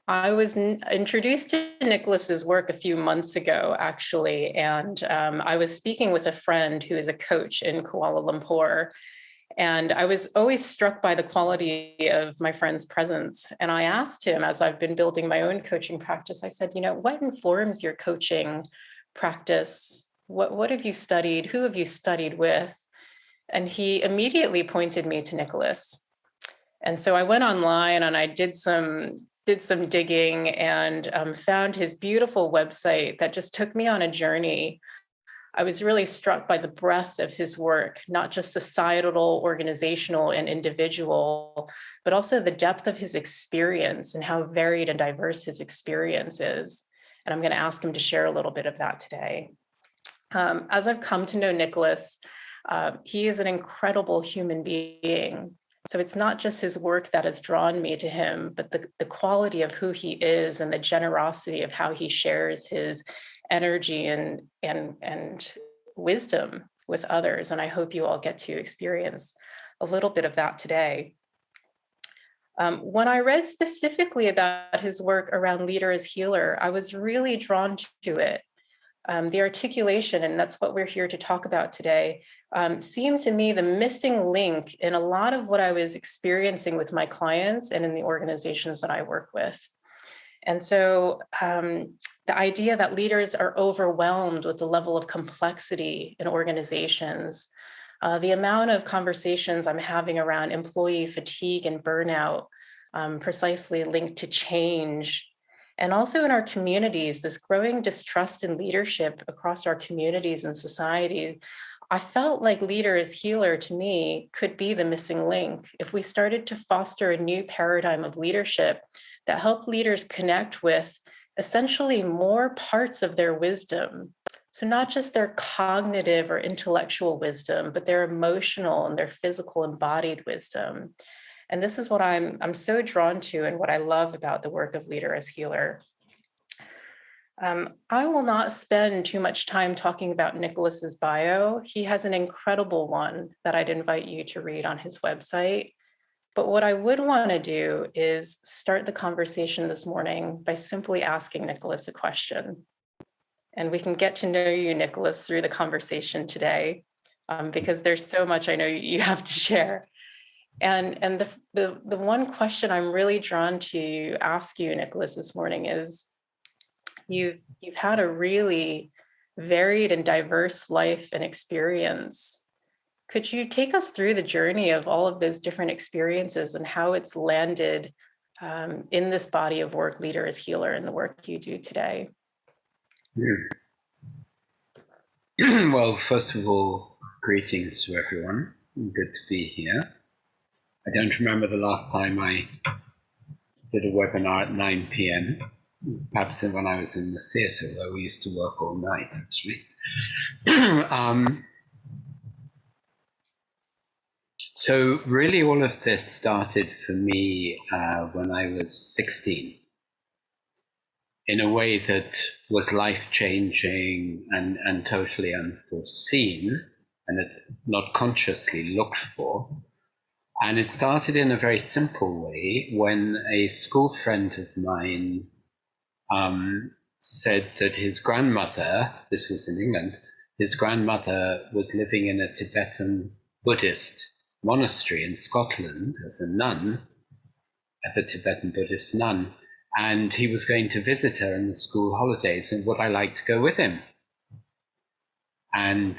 I was introduced to Nicholas's work a few months ago, actually, and I was speaking with a friend who is a coach in Kuala Lumpur, and I was always struck by the quality of my friend's presence. And I asked him, as I've been building my own coaching practice, I said, what informs your coaching practice? What have you studied? Who have you studied with? And he immediately pointed me to Nicholas. And so I went online and I did some digging and found his beautiful website that just took me on a journey. I was really struck by the breadth of his work, not just societal, organizational, and individual, but also the depth of his experience and how varied and diverse his experience is. And I'm going to ask him to share a little bit of that today. As I've come to know Nicholas, he is an incredible human being. So it's not just his work that has drawn me to him, but the quality of who he is and the generosity of how he shares his energy and wisdom with others. And I hope you all get to experience a little bit of that today. When I read specifically about his work around Leader as Healer, I was really drawn to it. The articulation, and that's what we're here to talk about today, seemed to me the missing link in a lot of what I was experiencing with my clients and in the organizations that I work with. And so the idea that leaders are overwhelmed with the level of complexity in organizations, the amount of conversations I'm having around employee fatigue and burnout, precisely linked to change. And also in our communities, this growing distrust in leadership across our communities and society. I felt like Leader as Healer to me could be the missing link if we started to foster a new paradigm of leadership that helped leaders connect with essentially more parts of their wisdom. So not just their cognitive or intellectual wisdom, but their emotional and their physical embodied wisdom. And this is what I'm so drawn to and what I love about the work of Leader as Healer. I will not spend too much time talking about Nicholas's bio. He has an incredible one that I'd invite you to read on his website. But what I would want to do is start the conversation this morning by simply asking Nicholas a question. And we can get to know you, Nicholas, through the conversation today, because there's so much I know you have to share. And the one question I'm really drawn to ask you, Nicholas, this morning is you've had a really varied and diverse life and experience. Could you take us through the journey of all of those different experiences and how it's landed in this body of work, Leader as Healer, and the work you do today? Well, first of all, greetings to everyone. Good to be here. I don't remember the last time I did a webinar at 9 p.m. Perhaps when I was in the theatre, where we used to work all night, actually. So really all of this started for me when I was 16, in a way that was life-changing and totally unforeseen, and not consciously looked for. And it started in a very simple way when a school friend of mine said that his grandmother, this was in England, his grandmother was living in a Tibetan Buddhist monastery in Scotland as a nun, as a Tibetan Buddhist nun, and he was going to visit her in the school holidays, and would I like to go with him? And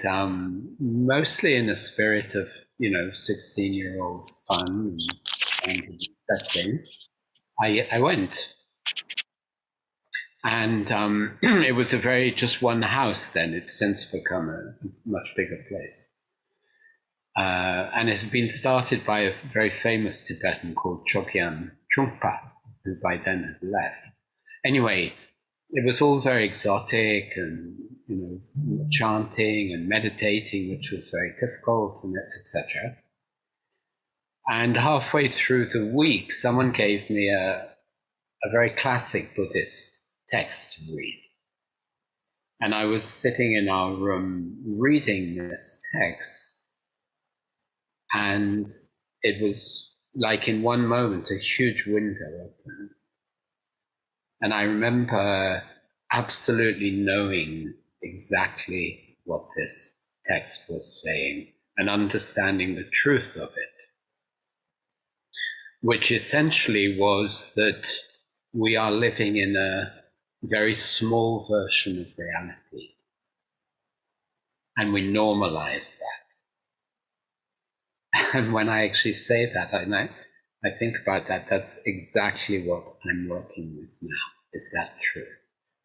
mostly in a spirit of, 16-year-old fun and testing, I went. And it was just one house then. It's since become a much bigger place. And it had been started by a very famous Tibetan called Chogyan Trungpa, who by then had left. Anyway, it was all very exotic and, chanting and meditating, which was very difficult, and etc. And halfway through the week, someone gave me a very classic Buddhist text to read. And I was sitting in our room reading this text, and it was like in one moment a huge window opened, And I remember absolutely knowing exactly what this text was saying and understanding the truth of it, which essentially was that we are living in a very small version of reality, and we normalize that. And when I actually say that, I think about that, that's exactly what I'm working with now. Is that true?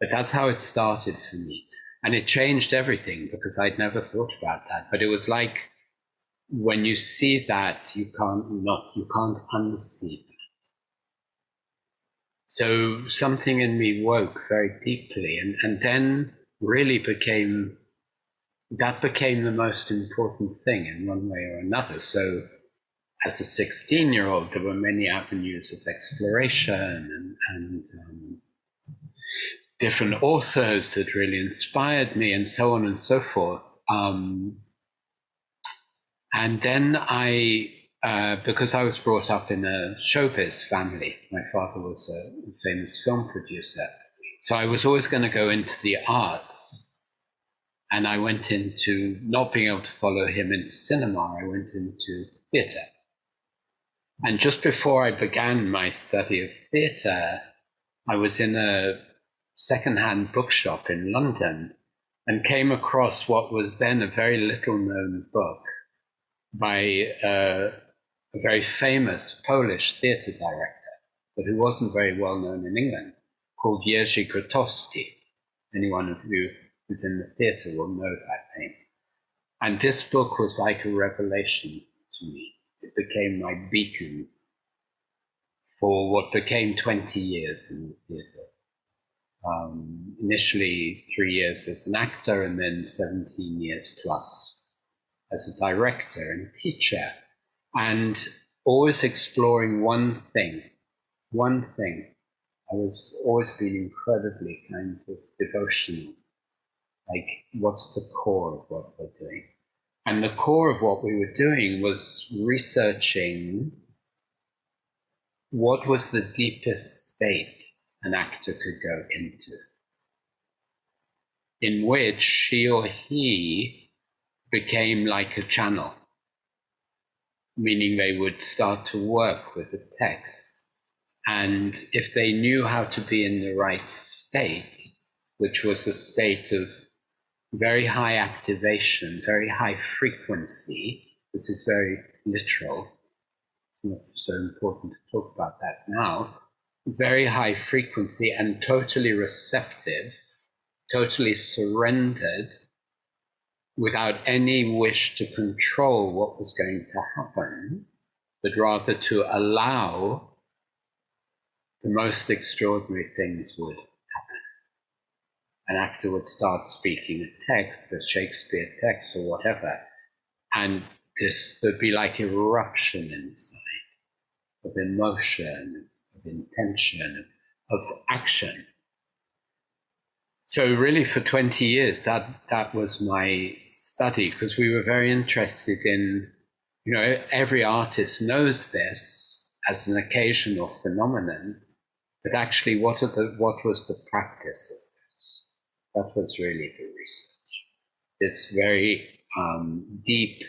But that's how it started for me. And it changed everything because I'd never thought about that. But it was like when you see that, you can't unsee that. So something in me woke very deeply, and then really became the most important thing in one way or another. So as a 16-year-old, there were many avenues of exploration and different authors that really inspired me, and so on and so forth. And then because I was brought up in a showbiz family, my father was a famous film producer, so I was always going to go into the arts. And I went into, not being able to follow him into cinema, I went into theatre. And just before I began my study of theatre, I was in a secondhand bookshop in London and came across what was then a very little known book by a very famous Polish theatre director, but who wasn't very well known in England, called Jerzy Grotowski. Anyone of you who's in the theatre will know that name. And this book was like a revelation to me. It became my beacon for what became 20 years in the theatre. Initially 3 years as an actor, and then 17 years plus as a director and teacher, and always exploring one thing. I was always been incredibly kind of devotional, like what's the core of what we're doing? And the core of what we were doing was researching what was the deepest state an actor could go into, in which she or he became like a channel, meaning they would start to work with the text. And if they knew how to be in the right state, which was a state of very high activation, very high frequency, this is very literal, it's not so important to talk about that now, very high frequency and totally receptive, totally surrendered, without any wish to control what was going to happen, but rather to allow the most extraordinary things would happen. An actor would start speaking a text, a Shakespeare text or whatever, and there'd be like eruption inside of emotion, of intention, of action. So really for 20 years, that was my study, because we were very interested in, every artist knows this as an occasional phenomenon, but actually what was the practice of this? That was really the research. This very deep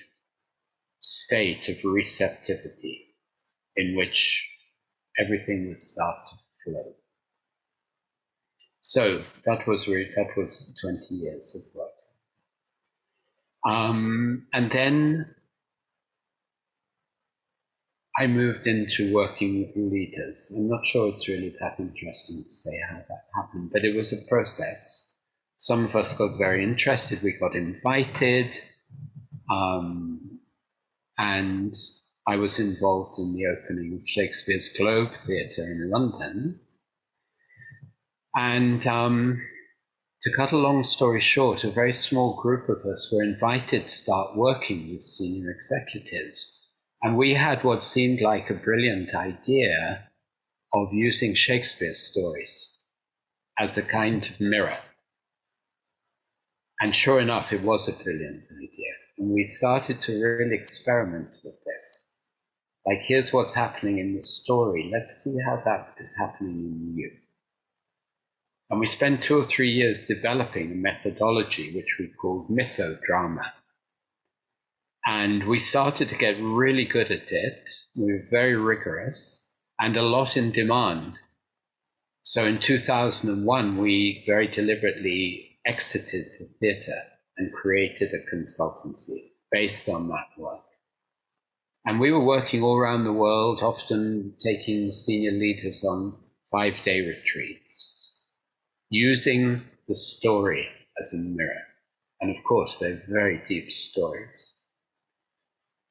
state of receptivity in which everything would start to flow. So that was 20 years of work. And then I moved into working with leaders. I'm not sure it's really that interesting to say how that happened, but it was a process. Some of us got very interested, we got invited, and I was involved in the opening of Shakespeare's Globe Theatre in London. And to cut a long story short, a very small group of us were invited to start working with senior executives. And we had what seemed like a brilliant idea of using Shakespeare's stories as a kind of mirror. And sure enough, it was a brilliant idea. And we started to really experiment with this. Like, here's what's happening in the story. Let's see how that is happening in you. And we spent 2 or 3 years developing a methodology which we called mythodrama. And we started to get really good at it. We were very rigorous and a lot in demand. So in 2001, we very deliberately exited the theatre and created a consultancy based on that work. And we were working all around the world, often taking senior leaders on 5-day retreats, using the story as a mirror. And of course, they're very deep stories.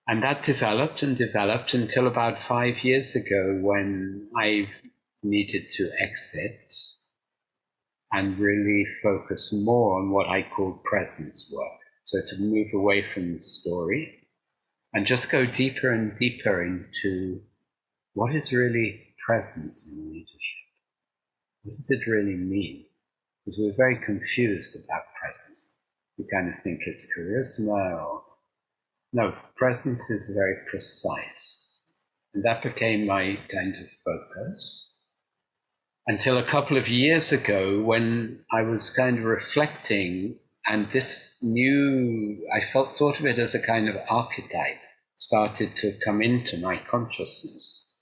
And that developed and developed until about 5 years ago, when I needed to exit and really focus more on what I call presence work. So to move away from the story and just go deeper and deeper into what is really presence in leadership. What does it really mean? Because we're very confused about presence. We kind of think it's charisma or... No, presence is very precise. And that became my kind of focus. Until a couple of years ago, when I was kind of reflecting, and this new, I thought of it as a kind of archetype, started to come into my consciousness,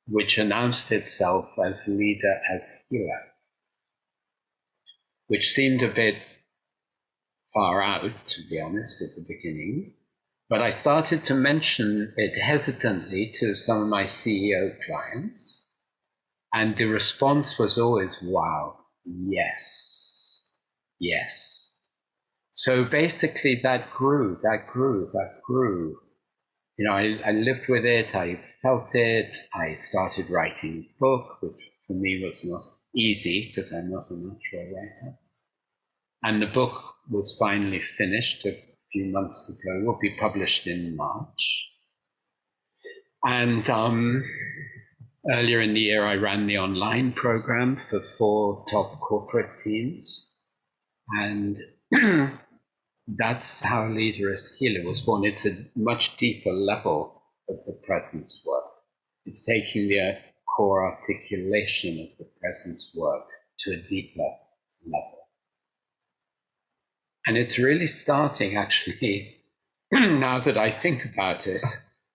which announced itself as leader, as healer, which seemed a bit far out, to be honest, at the beginning. But I started to mention it hesitantly to some of my CEO clients. And the response was always, wow, yes, yes. So basically that grew. You know, I lived with it, I felt it, I started writing a book, which for me was not easy because I'm not a natural writer. And the book was finally finished a few months ago. It will be published in March. And earlier in the year, I ran the online program for 4 top corporate teams. And that's how Leader as Healer was born. It's a much deeper level of the presence work. It's taking the core articulation of the presence work to a deeper level. And it's really starting, actually, now that I think about it,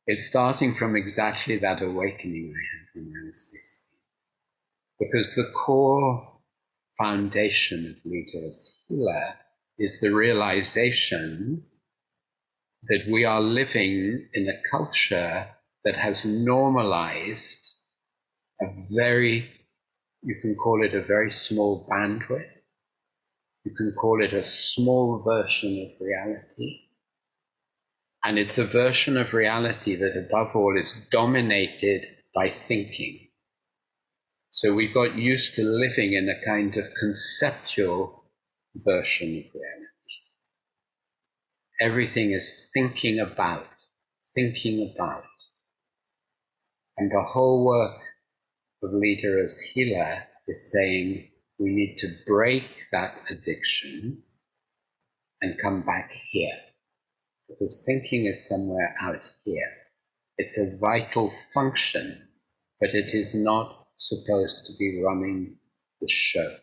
it's starting from exactly that awakening I had when I was 16. Because the core foundation of Leader as Healer is the realization that we are living in a culture that has normalized a very, you can call it a very small bandwidth. You can call it a small version of reality. And it's a version of reality that, above all, is dominated by thinking. So we got used to living in a kind of conceptual version of reality. Everything is thinking about. And the whole work of Leader as Healer is saying we need to break that addiction and come back here. Because thinking is somewhere out here. It's a vital function, but it is not supposed to be running the show.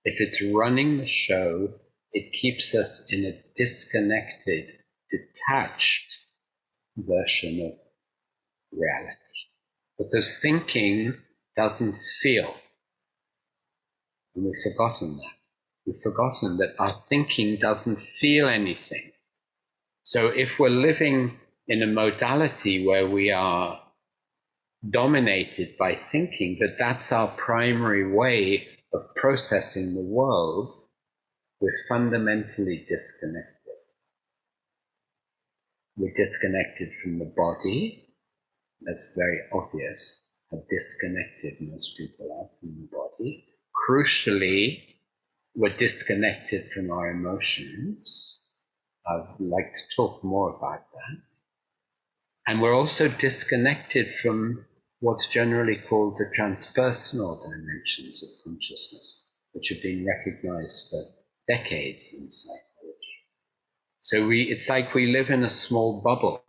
If it's running the show, it keeps us in a disconnected, detached version of reality. Because thinking doesn't feel. And we've forgotten that. We've forgotten that our thinking doesn't feel anything. So if we're living in a modality where we are dominated by thinking, that that's our primary way of processing the world, we're fundamentally disconnected. We're disconnected from the body. That's very obvious how disconnected most people are from the body. Crucially, we're disconnected from our emotions. I'd like to talk more about that. And we're also disconnected from what's generally called the transpersonal dimensions of consciousness, which have been recognized for decades in psychology. So it's like we live in a small bubble.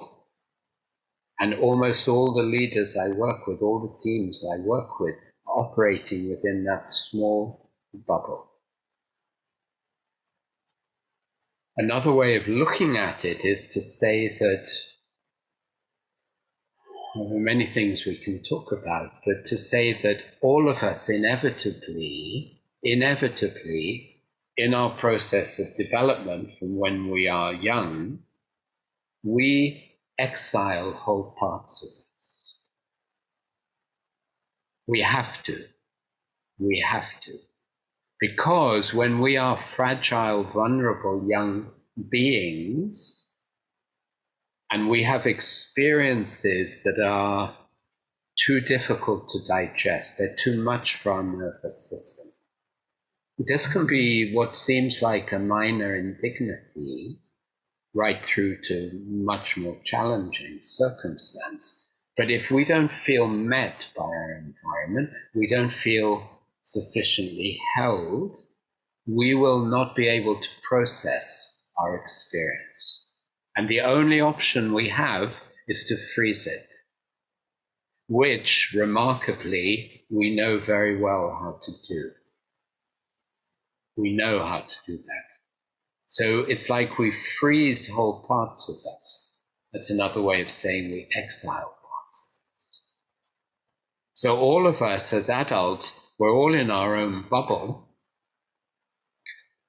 And almost all the leaders I work with, all the teams I work with, are operating within that small bubble. Another way of looking at it is to say that there are many things we can talk about, but to say that all of us inevitably, in our process of development from when we are young, we exile whole parts of us. We have to. We have to. Because when we are fragile, vulnerable young beings, and we have experiences that are too difficult to digest, they're too much for our nervous system. This can be what seems like a minor indignity right through to much more challenging circumstance. But if we don't feel met by our environment, we don't feel sufficiently held, we will not be able to process our experience. And the only option we have is to freeze it, which, remarkably, we know very well how to do. We know how to do that. So it's like we freeze whole parts of us. That's another way of saying we exile parts of us. So all of us as adults, we're all in our own bubble.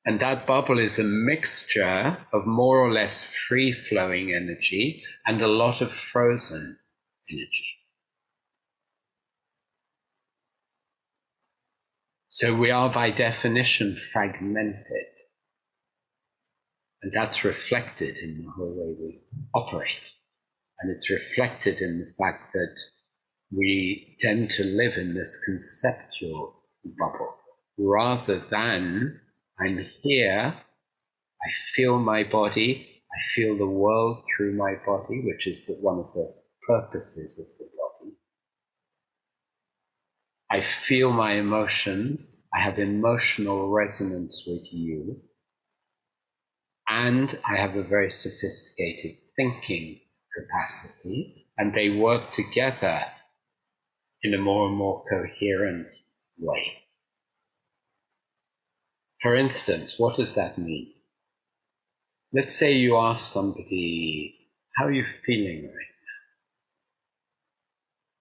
And that bubble is a mixture of more or less free-flowing energy and a lot of frozen energy. So we are by definition fragmented. And that's reflected in the whole way we operate. And it's reflected in the fact that we tend to live in this conceptual bubble rather than I'm here, I feel my body, I feel the world through my body, which is one of the purposes of the body. I feel my emotions, I have emotional resonance with you, and I have a very sophisticated thinking capacity, and they work together in a more and more coherent way. For instance, what does that mean? Let's say you ask somebody, how are you feeling right now?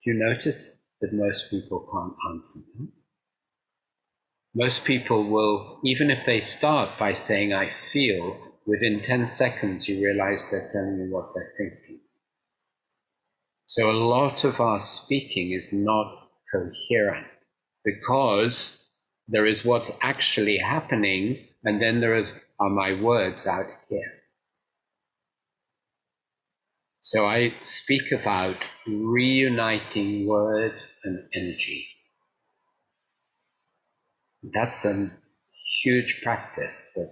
Do you notice that most people can't answer them? Most people will, even if they start by saying, I feel, within 10 seconds you realize they're telling you what they're thinking. So a lot of our speaking is not coherent because there is what's actually happening, and then there are my words out here. So I speak about reuniting word and energy. That's a huge practice that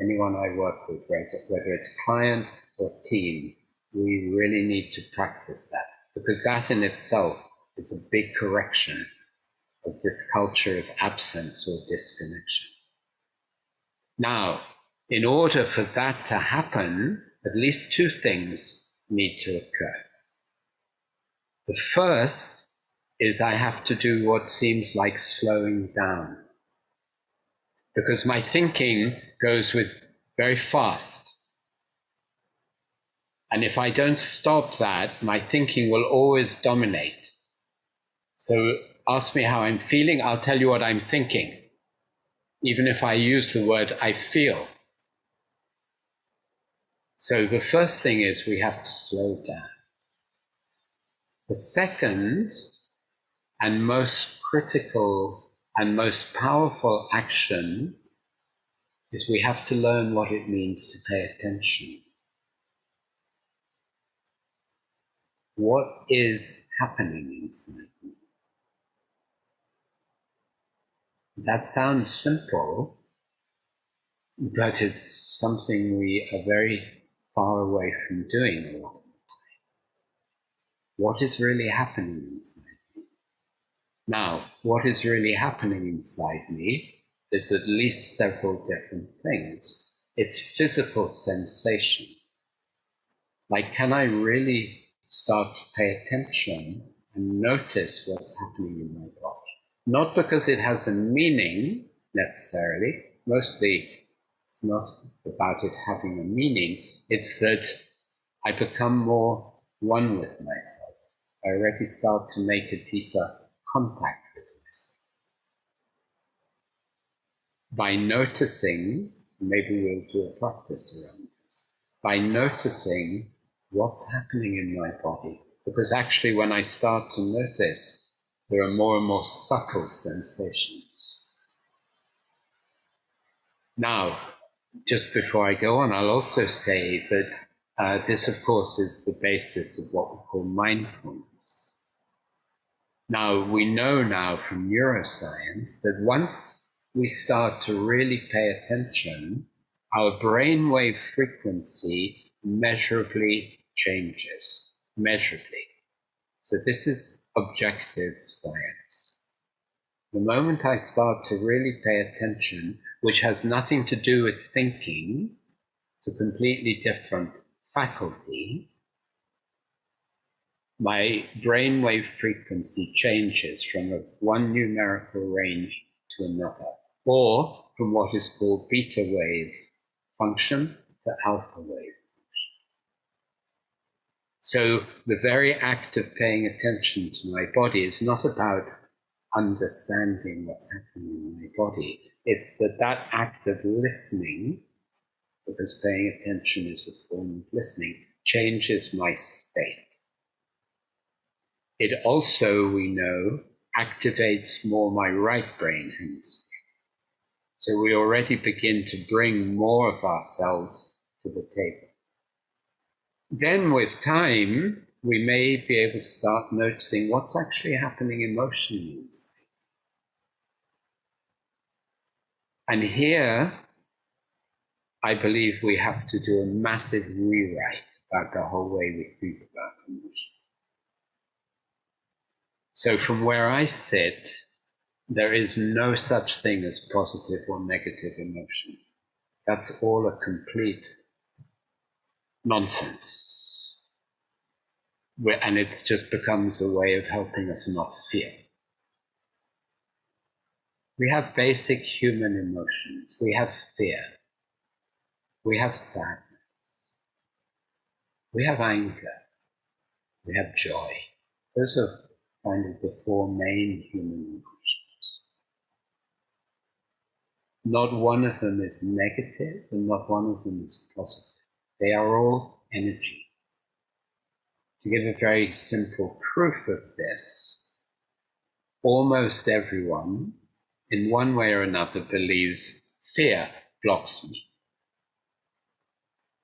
anyone I work with, whether it's client or team, we really need to practice that, because that in itself is a big correction of this culture of absence or disconnection. Now, in order for that to happen, at least two things need to occur. The first is I have to do what seems like slowing down, because my thinking goes with very fast. And if I don't stop that, my thinking will always dominate. So ask me how I'm feeling, I'll tell you what I'm thinking, even if I use the word I feel. So the first thing is we have to slow down. The second and most critical and most powerful action is we have to learn what it means to pay attention. What is happening inside me? That sounds simple, but it's something we are very far away from doing a lot of the time. What is really happening inside me? Now, what is really happening inside me? There's at least several different things. It's physical sensation. Like, can I really start to pay attention and notice what's happening in my body? Not because it has a meaning necessarily, mostly it's not about it having a meaning, it's that I become more one with myself. I already start to make a deeper contact with myself. By noticing, maybe we'll do a practice around this, by noticing what's happening in my body. Because actually when I start to notice, there are more and more subtle sensations. Now, just before I go on, I'll also say that this, of course, is the basis of what we call mindfulness. Now, we know now from neuroscience that once we start to really pay attention, our brainwave frequency measurably changes, measurably. So this is objective science. The moment I start to really pay attention, which has nothing to do with thinking, it's a completely different faculty, my brainwave frequency changes from one numerical range to another, or from what is called beta waves function to alpha wave function. So the very act of paying attention to my body is not about understanding what's happening in my body. It's that act of listening, because paying attention is a form of listening, changes my state. It also, we know, activates more my right brain hemisphere. So we already begin to bring more of ourselves to the table. Then with time, we may be able to start noticing what's actually happening emotionally inside. And here, I believe we have to do a massive rewrite about the whole way we think about emotion. So from where I sit, there is no such thing as positive or negative emotion. That's all a complete nonsense. And it just becomes a way of helping us not fear. We have basic human emotions. We have fear. We have sadness. We have anger. We have joy. Those are kind of the four main human emotions. Not one of them is negative and not one of them is positive. They are all energy. To give a very simple proof of this, almost everyone, in one way or another, believes fear blocks me.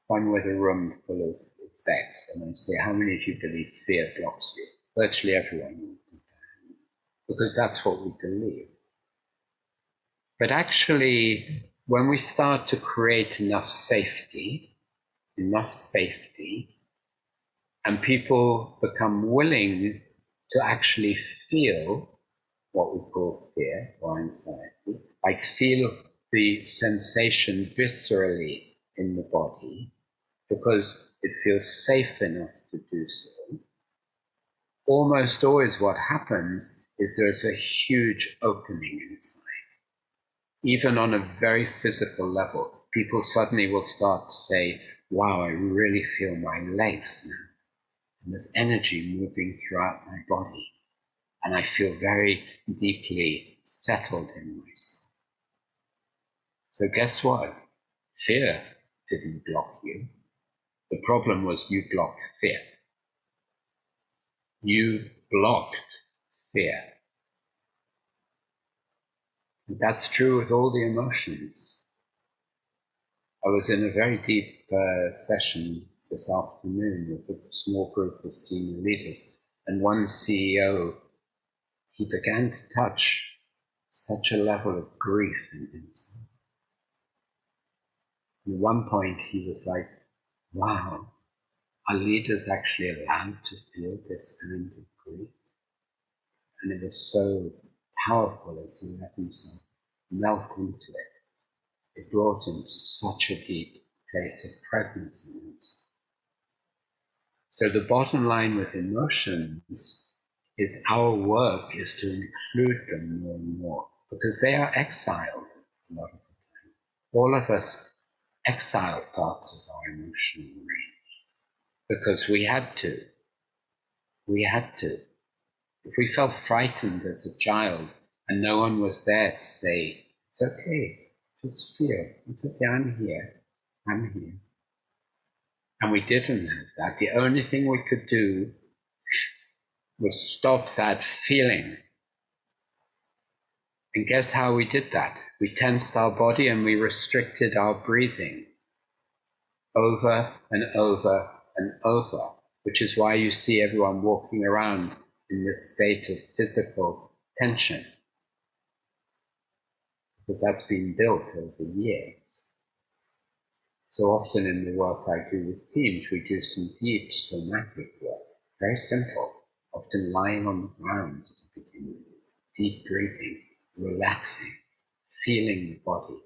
If I'm with a room full of execs and I say, how many of you believe fear blocks you? Virtually everyone will do that, because that's what we believe. But actually, when we start to create enough safety, and people become willing to actually feel what we call fear or anxiety, like feel the sensation viscerally in the body, because it feels safe enough to do so, almost always what happens is there's a huge opening inside. Even on a very physical level, people suddenly will start to say, wow, I really feel my legs now. And there's energy moving throughout my body. And I feel very deeply settled in myself. So guess what? Fear didn't block you. The problem was you blocked fear. You blocked fear. And that's true with all the emotions. I was in a very deep session this afternoon with a small group of senior leaders, and one CEO, he began to touch such a level of grief in himself. And at one point he was like, wow, are leaders actually allowed to feel this kind of grief? And it was so powerful as he let himself melt into it. It brought him such a deep place of presence in himself. So the bottom line with emotions is our work is to include them more and more, because they are exiled a lot of the time. All of us exile parts of our emotional range because we had to. We had to. If we felt frightened as a child and no one was there to say, it's okay, just feel, it's okay, I'm here, I'm here. And we didn't have that. The only thing we could do was stop that feeling. And guess how we did that? We tensed our body and we restricted our breathing over and over and over, which is why you see everyone walking around in this state of physical tension, because that's been built over years. So often in the work I do with teams, we do some deep somatic work, very simple, often lying on the ground at the beginning, deep breathing, relaxing, feeling the body.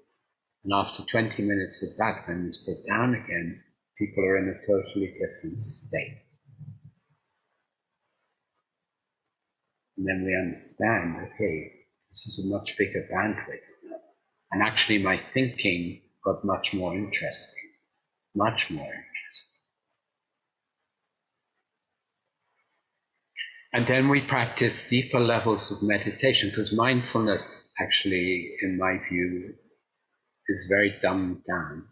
And after 20 minutes of that, when you sit down again, people are in a totally different state. And then we understand, okay, this is a much bigger bandwidth now. And actually my thinking got much more interesting, much more interesting. And then we practice deeper levels of meditation, because mindfulness actually, in my view, is very dumbed down.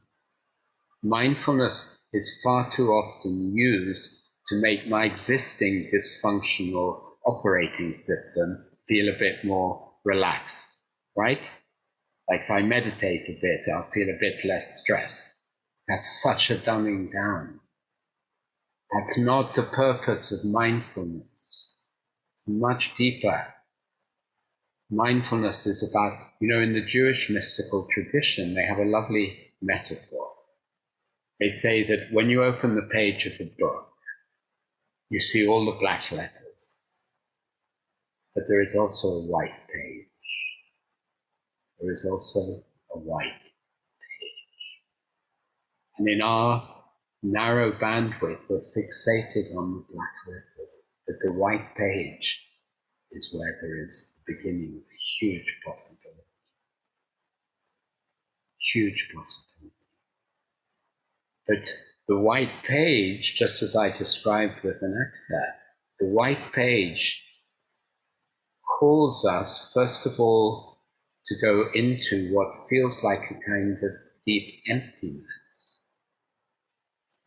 Mindfulness is far too often used to make my existing dysfunctional operating system feel a bit more relaxed, right? Like if I meditate a bit, I'll feel a bit less stressed. That's such a dumbing down. That's not the purpose of mindfulness. It's much deeper. Mindfulness is about, in the Jewish mystical tradition, they have a lovely metaphor. They say that when you open the page of a book, you see all the black letters, but there is also a white page. There is also a white page. And in our narrow bandwidth, we're fixated on the black letters, but the white page is where there is the beginning of huge possibility. Huge possibility. But the white page, just as I described with an actor, the white page calls us, first of all, to go into what feels like a kind of deep emptiness.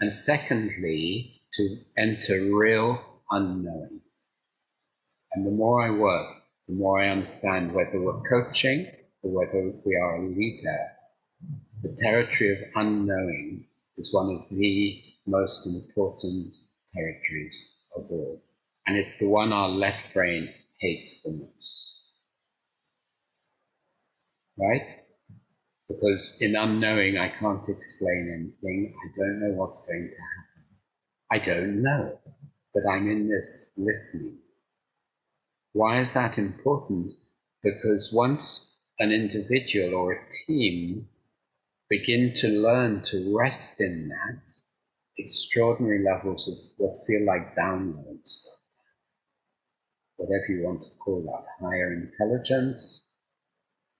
And secondly, to enter real unknowing. And the more I work, the more I understand whether we're coaching or whether we are a leader. The territory of unknowing is one of the most important territories of all. And it's the one our left brain hates the most. Right? Because in unknowing, I can't explain anything. I don't know what's going to happen. I don't know, but I'm in this listening. Why is that important? Because once an individual or a team begin to learn to rest in that, extraordinary levels of what feel like downloads, whatever you want to call that, higher intelligence,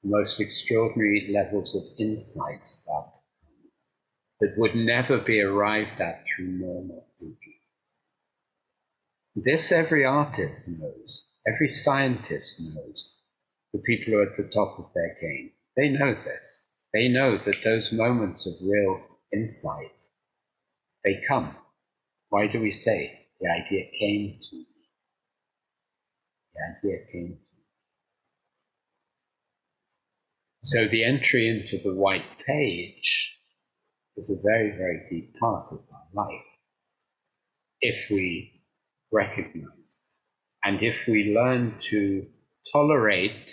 most extraordinary levels of insight start that would never be arrived at through normal thinking. This every artist knows, every scientist knows, the people who are at the top of their game. They know this. They know that those moments of real insight, they come. Why do we say, the idea came to me? The idea came to me. So the entry into the white page is a very, very deep part of our life, if we recognize it. And if we learn to tolerate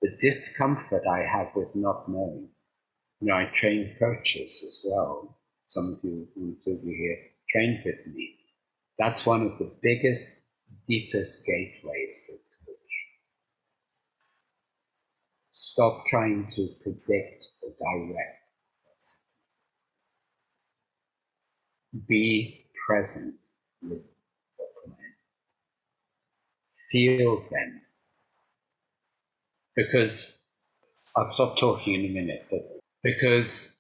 the discomfort I have with not knowing. I train coaches as well. Some of you here trained with me. That's one of the biggest, deepest gateways for coach. Stop trying to predict or direct what's happening. Be present with the client. feel then. Because I'll stop talking in a minute, but because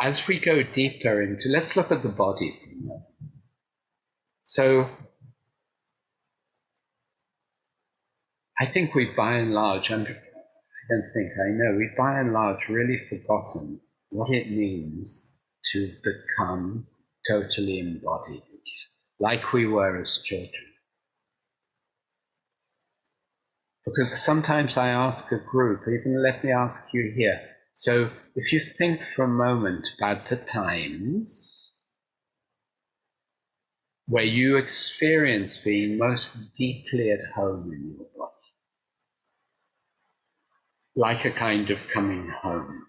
as we go deeper into, let's look at the body. So I think we by and large, I know, we by and large really forgotten what it means to become totally embodied, like we were as children. Because sometimes I ask a group, even let me ask you here, so if you think for a moment about the times where you experience being most deeply at home in your body, like a kind of coming home.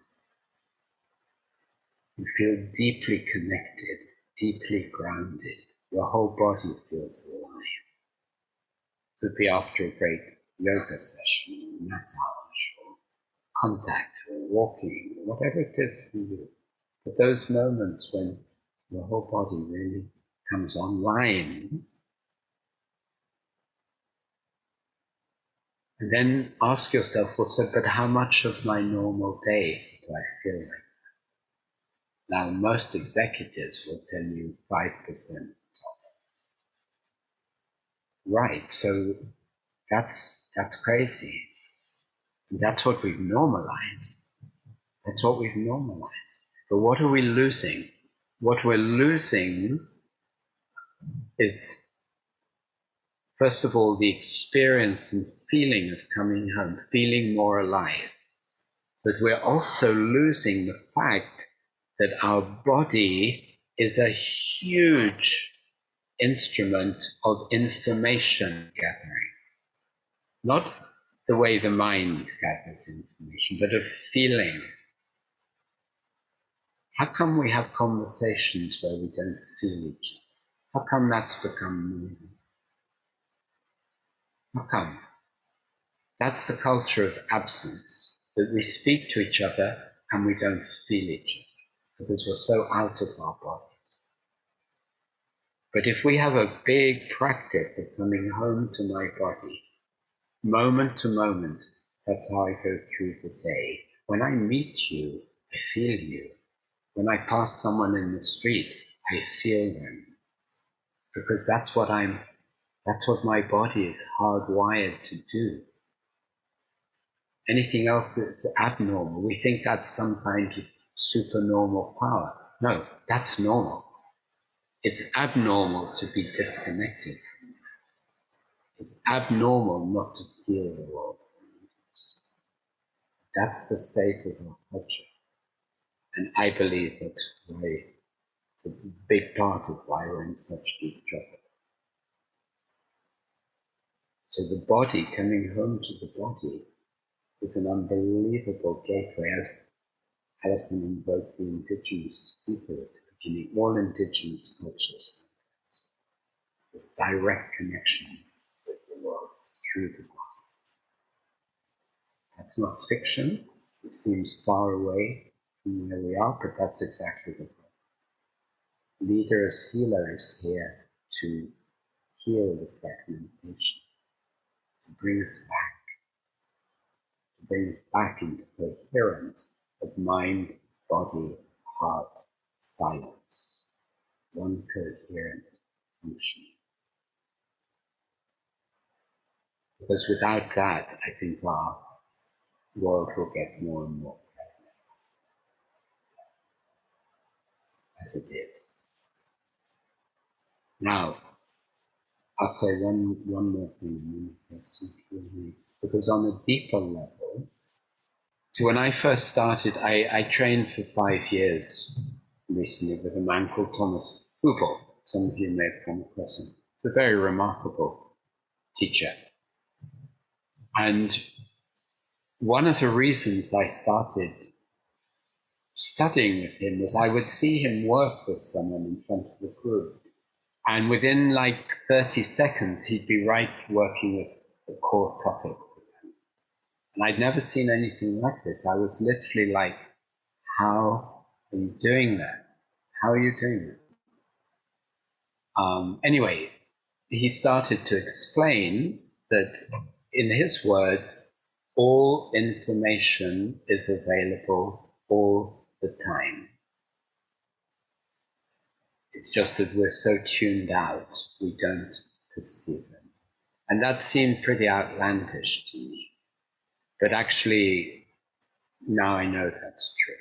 You feel deeply connected, deeply grounded. Your whole body feels alive. Could be after a great yoga session, or massage, or contact, or walking, or whatever it is for you. But those moments when your whole body really comes online, and then ask yourself, well, so, but how much of my normal day do I feel like? Now, most executives will tell you 5%. Right, so that's crazy. That's what we've normalized. That's what we've normalized. But what are we losing? What we're losing is, first of all, the experience and feeling of coming home, feeling more alive. But we're also losing the fact that our body is a huge instrument of information gathering. Not the way the mind gathers information, but of feeling. How come we have conversations where we don't feel each other? How come that's become normal? How come? That's the culture of absence, that we speak to each other and we don't feel each other because we're so out of our bodies. But if we have a big practice of coming home to my body, moment to moment, that's how I go through the day. When I meet you, I feel you. When I pass someone in the street, I feel them. Because that's what my body is hardwired to do. Anything else is abnormal. We think that's some kind of supernormal power. No, that's normal. It's abnormal to be disconnected. It's abnormal not to feel the world. That's the state of our culture. And I believe that's why it's a big part of why we're in such deep trouble. So the body, coming home to the body, is an unbelievable gateway. As Alison invoked the indigenous people at the beginning, all indigenous cultures, this direct connection with the world through the body. That's not fiction. It seems far away from where we are, but that's exactly the point. Leader as healer is here to heal the fragmentation, to bring us back into coherence of mind, body, heart, silence, one coherent function. Because without that, I think our world will get more and more fragmented, as it is. Now, I'll say one more thing, because on a deeper level, so when I first started, I trained for 5 years recently with a man called Thomas Hubel. Some of you may have come across him. It's a very remarkable teacher. And one of the reasons I started studying with him was I would see him work with someone in front of the group. And within like 30 seconds, he'd be right working with the core topic. And I'd never seen anything like this. I was literally like, how are you doing that? How are you doing that? Anyway, he started to explain that, in his words, all information is available all the time. It's just that we're so tuned out, we don't perceive them. And that seemed pretty outlandish to me. But actually, now I know that's true.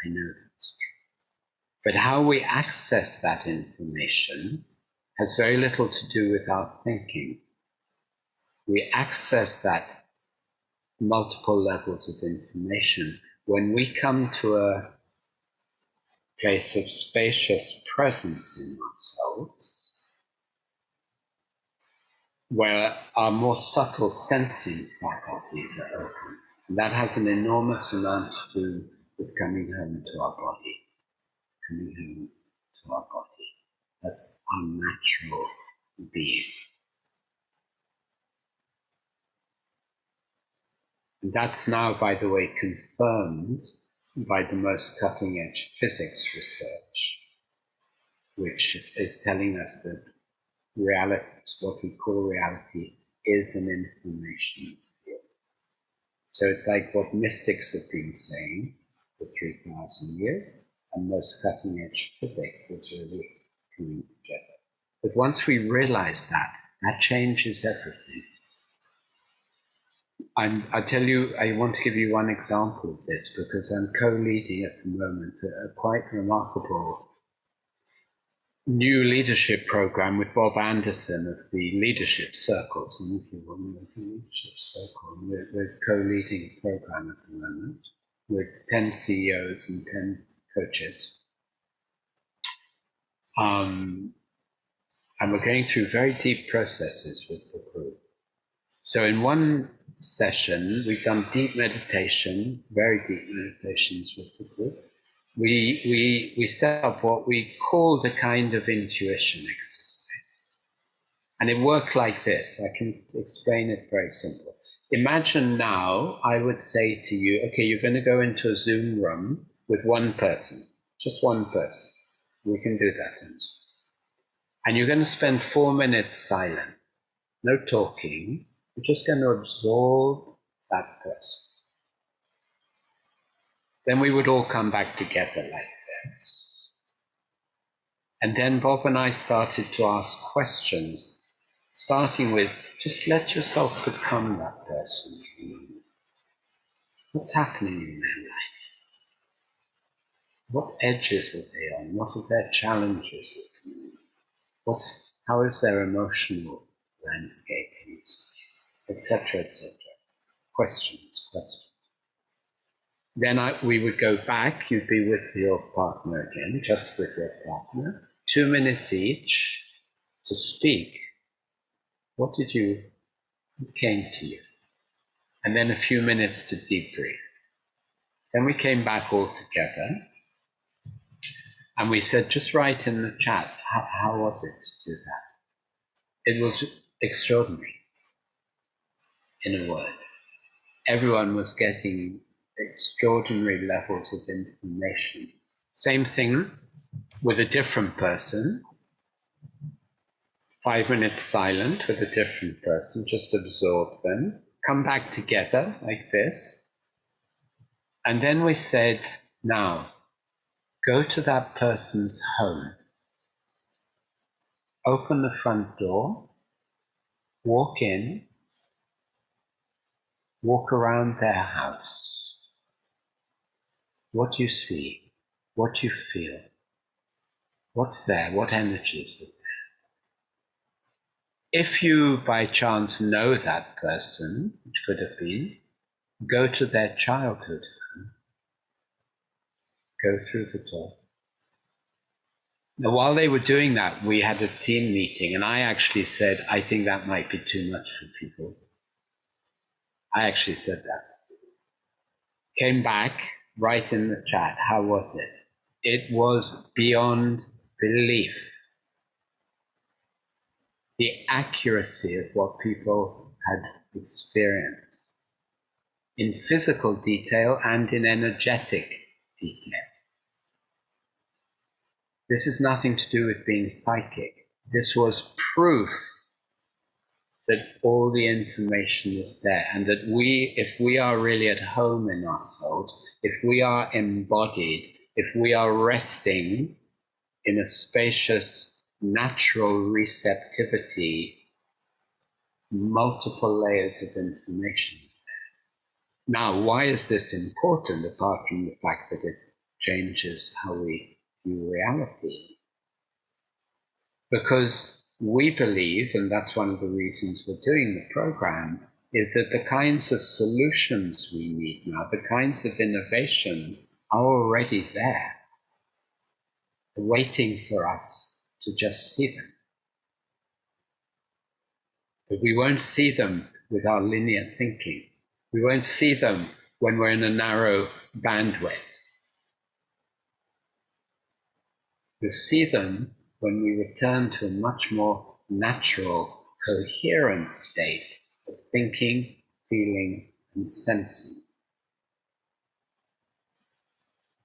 I know that's true. But how we access that information has very little to do with our thinking. We access that multiple levels of information when we come to a place of spacious presence in ourselves, where our more subtle sensing faculties are open. And that has an enormous amount to do with coming home to our body, coming home to our body. That's our natural being. And that's now, by the way, confirmed by the most cutting-edge physics research, which is telling us that reality, what we call reality, is an information field. So it's like what mystics have been saying for 3,000 years, and most cutting-edge physics is really coming together. But once we realize that, that changes everything. I tell you, I want to give you one example of this because I'm co-leading at the moment a quite remarkable new leadership program with Bob Anderson of the Leadership Circle. Some of you will know the Leadership Circle. We're co-leading a program at the moment with 10 CEOs and 10 coaches. And we're going through very deep processes with the group. So in one session, we've done deep meditation, very deep meditations with the group. We set up what we called a kind of intuition exercise. And it worked like this. I can explain it very simple. Imagine now I would say to you, okay, you're going to go into a Zoom room with one person, just one person. We can do that. And you're going to spend 4 minutes silent, no talking. You're just going to absorb that person. Then we would all come back together like this. And then Bob and I started to ask questions, starting with, just let yourself become that person. What's happening in their life? What edges are they on? What are their challenges? How is their emotional landscape, etc., etc. Questions. Then we would go back, you'd be with your partner again, just with your partner, 2 minutes each to speak. What came to you? And then a few minutes to debrief. Then we came back all together and we said, just write in the chat, how was it to do that? It was extraordinary, in a word. Everyone was getting extraordinary levels of information. Same thing with a different person. 5 minutes silent with a different person, just absorb them, come back together like this. And then we said, now, go to that person's home. Open the front door, walk in, walk around their house. What do you see? What do you feel? What's there? What energy is there? If you by chance know that person, which could have been, go to their childhood home. Go through the door. Now, while they were doing that, we had a team meeting, and I actually said, I think that might be too much for people. I actually said that. Came back, right in the chat, how was it? It was beyond belief. The accuracy of what people had experienced in physical detail and in energetic detail. This is nothing to do with being psychic. This was proof that all the information is there, and that if we are really at home in ourselves, if we are embodied, if we are resting in a spacious, natural receptivity, multiple layers of information. Now, why is this important, apart from the fact that it changes how we view reality? Because we believe, and that's one of the reasons we're doing the program, is that the kinds of solutions we need now, the kinds of innovations are already there, waiting for us to just see them. But we won't see them with our linear thinking. We won't see them when we're in a narrow bandwidth. We'll see them when we return to a much more natural, coherent state of thinking, feeling, and sensing.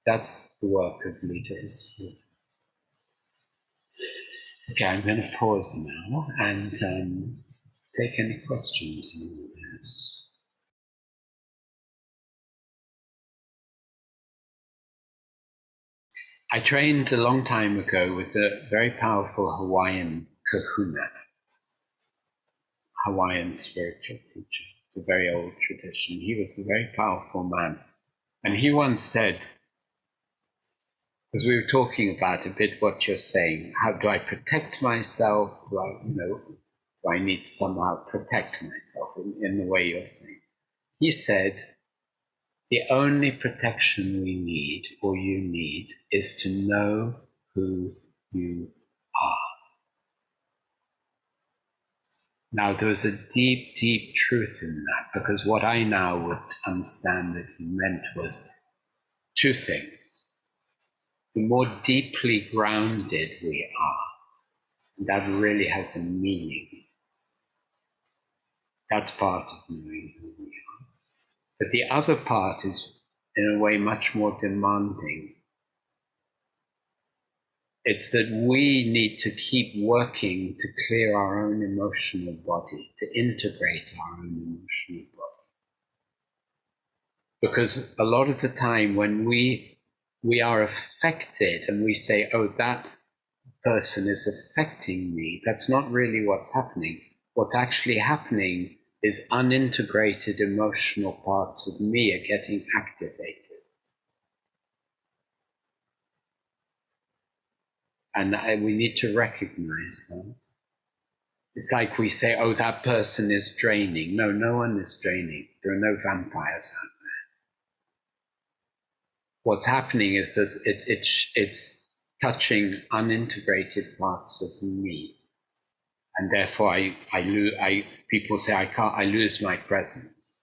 That's the work of Lita History. Okay, I'm going to pause now and take any questions anyone has. I trained a long time ago with a very powerful Hawaiian kahuna, Hawaiian spiritual teacher. It's a very old tradition. He was a very powerful man. And he once said, because we were talking about a bit what you're saying, how do I protect myself? Do I need to somehow protect myself in the way you're saying? He said, the only protection we need, or you need, is to know who you are. Now, there's a deep, deep truth in that, because what I now would understand that he meant was two things. The more deeply grounded we are, that really has a meaning. That's part of knowing who we are. But the other part is, in a way, much more demanding. It's that we need to keep working to clear our own emotional body, to integrate our own emotional body. Because a lot of the time when we are affected and we say, oh, that person is affecting me, that's not really what's happening. What's actually happening is unintegrated emotional parts of me are getting activated. And we need to recognize them. It's like we say, oh, that person is draining. No, no one is draining. There are no vampires out there. What's happening is this, it's touching unintegrated parts of me. And therefore people say, I lose my presence.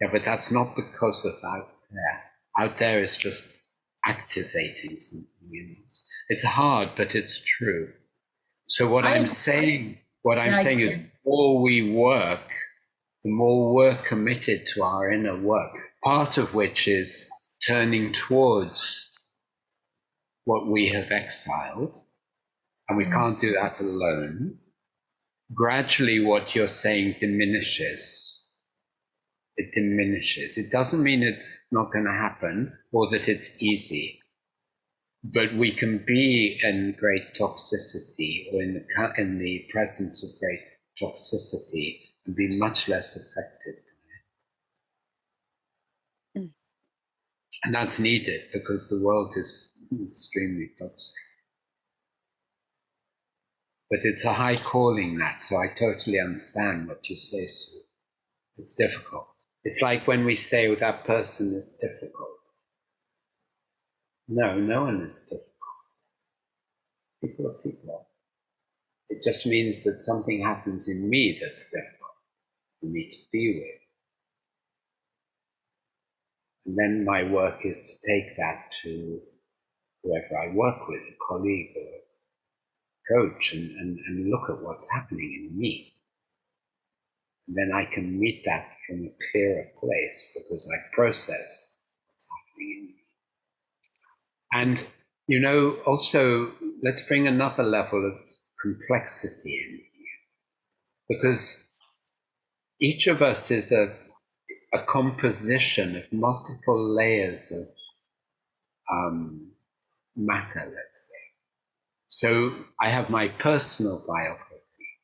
Yeah, but that's not because of out there. Out there is just activating something in us. It's hard, but it's true. So what I'm saying is, the more we work, the more we're committed to our inner work, part of which is turning towards what we have exiled, and we can't do that alone. Gradually, what you're saying diminishes. It diminishes. It doesn't mean it's not going to happen or that it's easy. But we can be in great toxicity or in the presence of great toxicity and be much less affected by it. And that's needed because the world is extremely toxic. But it's a high calling, that, so I totally understand what you say, Sue. It's difficult. It's like when we say, oh, that person is difficult. No, no one is difficult. People are people. It just means that something happens in me that's difficult for me to be with. And then my work is to take that to whoever I work with, a colleague or a coach, and look at what's happening in me. And then I can meet that from a clearer place because I process what's happening in me. And, also, let's bring another level of complexity in here. Because each of us is a composition of multiple layers of matter, let's say. So I have my personal biography,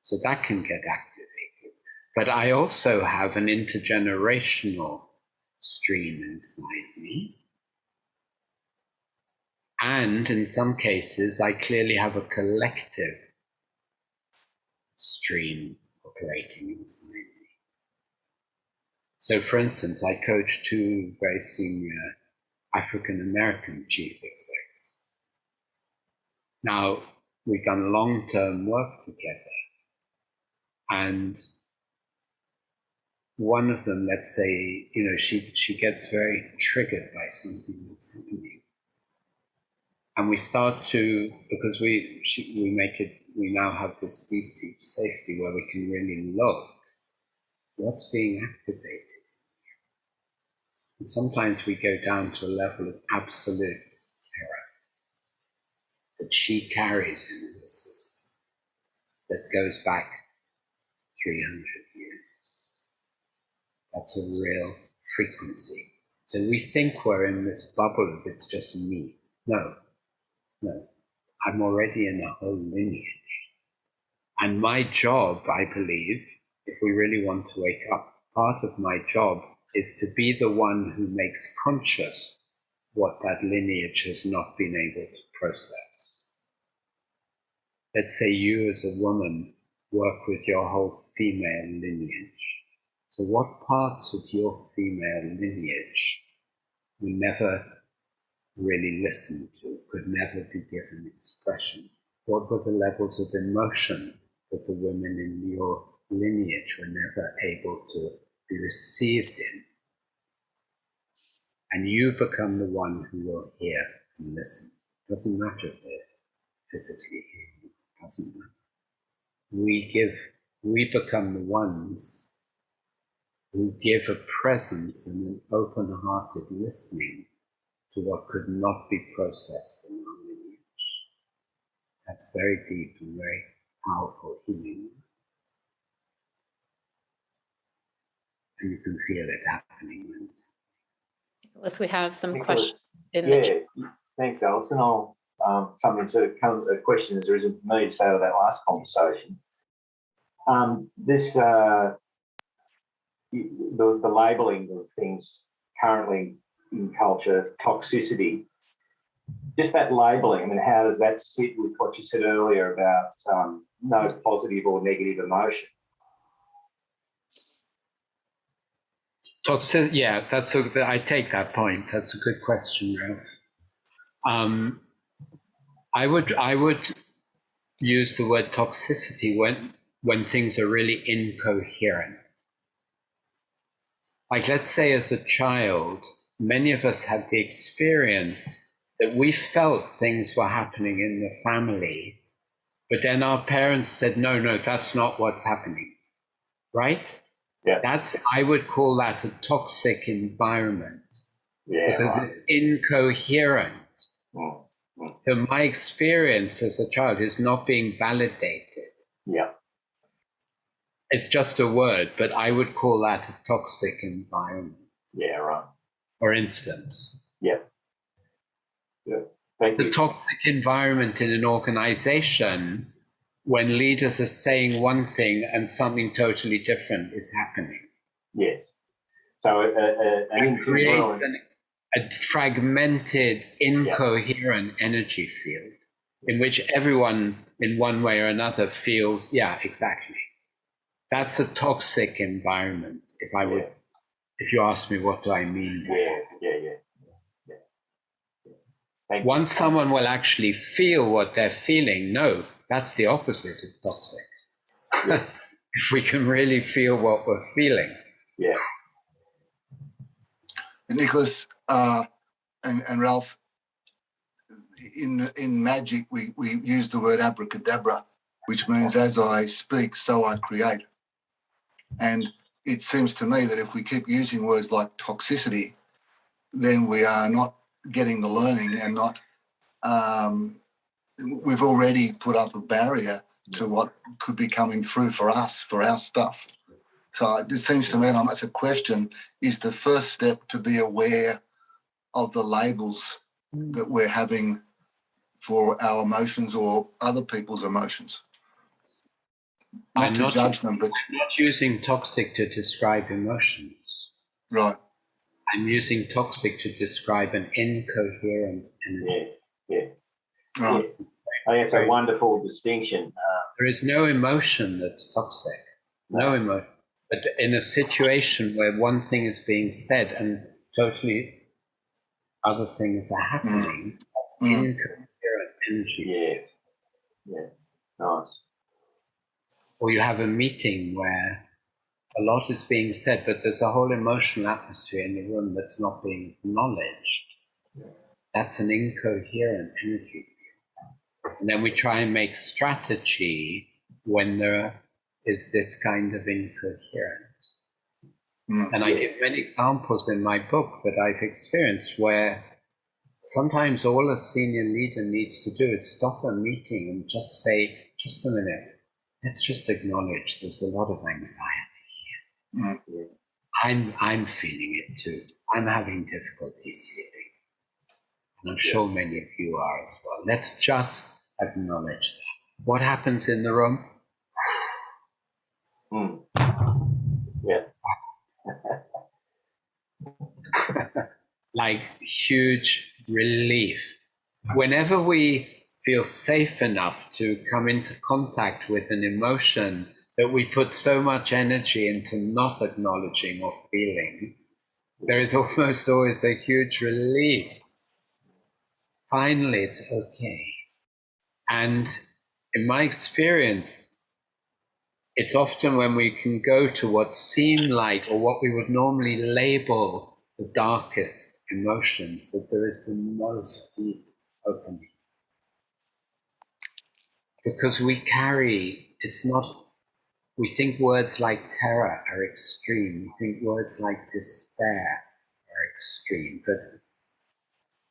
so that can get activated. But I also have an intergenerational stream inside me. And in some cases, I clearly have a collective stream operating inside me. So, for instance, I coach two very senior African American chief execs. Now, we've done long-term work together, and one of them, let's say, she gets very triggered by something that's happening. And we start to, because we now have this deep safety where we can really look what's being activated. And sometimes we go down to a level of absolute terror that she carries in the system that goes back 300 years. That's a real frequency. So we think we're in this bubble of it's just me. No, I'm already in a whole lineage. And my job, I believe, if we really want to wake up, part of my job is to be the one who makes conscious what that lineage has not been able to process. Let's say you as a woman work with your whole female lineage. So what parts of your female lineage we never really listened to, could never be given expression? What were the levels of emotion that the women in your lineage were never able to be received in? And you become the one who will hear and listen. It doesn't matter if they're physically here, it doesn't matter. We become the ones who give a presence and an open-hearted listening to what could not be processed in our lineage. That's very deep and very powerful healing. And you can feel it happening. Nicholas, we have some Nicholas, questions in the chat. Thanks, Alison. I'll something to come a question as there isn't for me to say to that last conversation. The labelling of things currently in culture, toxicity, just that labelling, I mean, how does that sit with what you said earlier about no positive or negative emotion? Toxic, yeah, I take that point. That's a good question, Ralph. I would use the word toxicity when things are really incoherent. Like, let's say as a child, many of us had the experience that we felt things were happening in the family, but then our parents said, no, that's not what's happening, right? Yeah. I would call that a toxic environment. Yeah, because right. It's incoherent. Mm-hmm. So my experience as a child is not being validated. Yeah. It's just a word, but I would call that a toxic environment. Yeah, right. For instance. Yeah. Yeah. Thank you. The toxic environment in an organization when leaders are saying one thing and something totally different is happening. Yes. So it creates a fragmented, incoherent energy field in which everyone in one way or another feels, yeah, exactly. That's a toxic environment. If you ask me, what do I mean by that? Yeah. Once someone will actually feel what they're feeling, no, that's the opposite of toxic. Yeah. If we can really feel what we're feeling. Yeah. Nicholas and Ralph, in magic, we use the word abracadabra, which means as I speak, so I create. And it seems to me that if we keep using words like toxicity, then we are not getting the learning and not, we've already put up a barrier to what could be coming through for us, for our stuff. So it seems to me, and that's a question, is the first step to be aware of the labels that we're having for our emotions or other people's emotions. Not to judge them, but... I'm not using toxic to describe emotions. Right. I'm using toxic to describe an incoherent energy. Yeah. Right. Yeah. I think it's a wonderful distinction. There is no emotion that's toxic. No emotion. But in a situation where one thing is being said and totally other things are happening, that's incoherent energy. Yeah. Nice. Or you have a meeting where a lot is being said, but there's a whole emotional atmosphere in the room that's not being acknowledged. That's an incoherent energy. And then we try and make strategy when there is this kind of incoherence. And I give many examples in my book that I've experienced where sometimes all a senior leader needs to do is stop a meeting and just say, just a minute, let's just acknowledge there's a lot of anxiety here. I'm feeling it too. I'm having difficulty sleeping. And I'm sure many of you are as well. Let's just acknowledge that. What happens in the room? Yeah. Like huge relief. Whenever we feel safe enough to come into contact with an emotion that we put so much energy into not acknowledging or feeling, there is almost always a huge relief. Finally, it's okay. And in my experience, it's often when we can go to what seem like or what we would normally label the darkest emotions that there is the most deep opening. Because we carry, it's not, we think words like terror are extreme. We think words like despair are extreme, but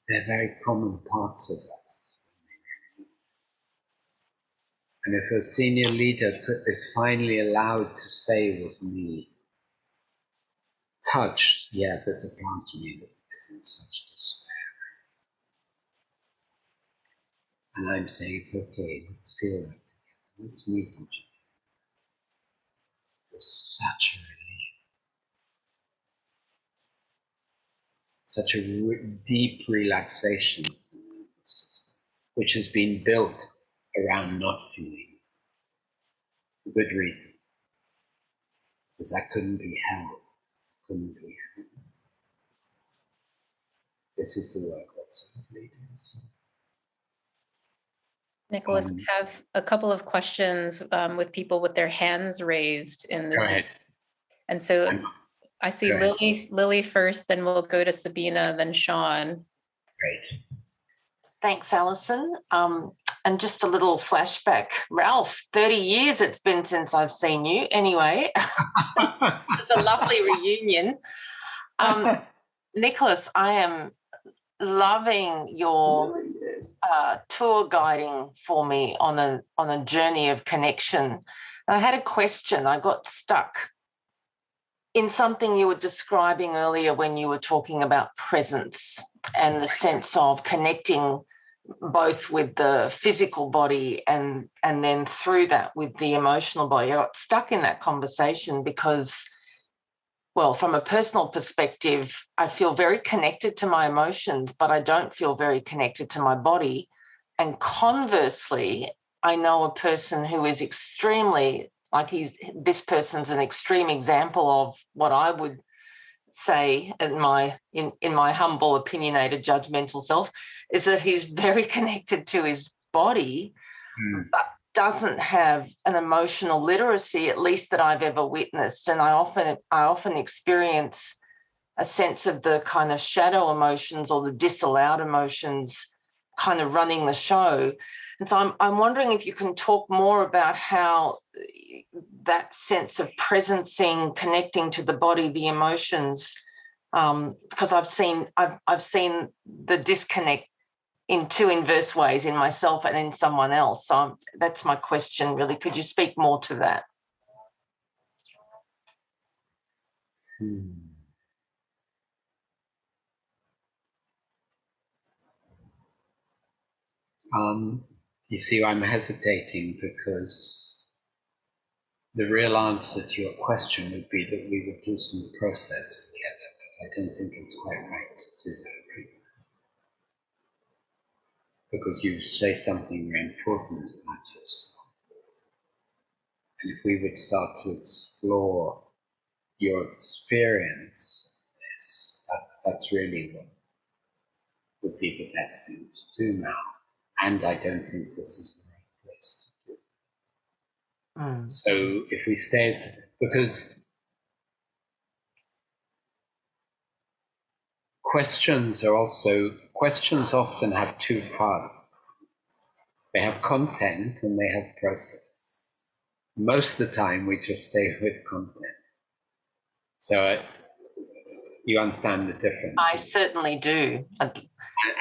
they're very common parts of us. And if a senior leader is finally allowed to say with me, touched, yeah, there's a part of me that is in such despair. And I'm saying, it's okay, let's feel that together. Let's meet each other. There's such a relief. Such a deep relaxation of the nervous system, which has been built around not feeling. For good reason. Because that couldn't be held. Couldn't be held. This is the work that's leaders. Nicholas, we have a couple of questions with people with their hands raised in this. Go ahead. And so I see Lily first, then we'll go to Sabina, then Sean. Great. Thanks, Alison. And just a little flashback. Ralph, 30 years it's been since I've seen you. Anyway, it's a lovely reunion. Nicholas, I am loving your tour guiding for me on a journey of connection. And I had a question. I got stuck in something you were describing earlier when you were talking about presence and the sense of connecting both with the physical body and then through that with the emotional body. I got stuck in that conversation because, well, from a personal perspective, I feel very connected to my emotions, but I don't feel very connected to my body. And conversely, I know a person who is extremely, like this person's an extreme example of what I would say in my humble, opinionated, judgmental self, is that he's very connected to his body, but doesn't have an emotional literacy, at least that I've ever witnessed. And I often experience a sense of the kind of shadow emotions or the disallowed emotions kind of running the show. And so I'm wondering if you can talk more about how that sense of presencing, connecting to the body, the emotions, because I've seen the disconnect in two inverse ways, in myself and in someone else. So that's my question, really. Could you speak more to that? Hmm. You see, I'm hesitating because the real answer to your question would be that we would do some process together, but I don't think it's quite right to do that. Because you say something very important about yourself. And if we would start to explore your experience of this, that's really what would be the best thing to do now. And I don't think this is the right place to do it. So if we stay, because questions often have two parts. They have content and they have process. Most of the time we just stay with content. So you understand the difference. I certainly do.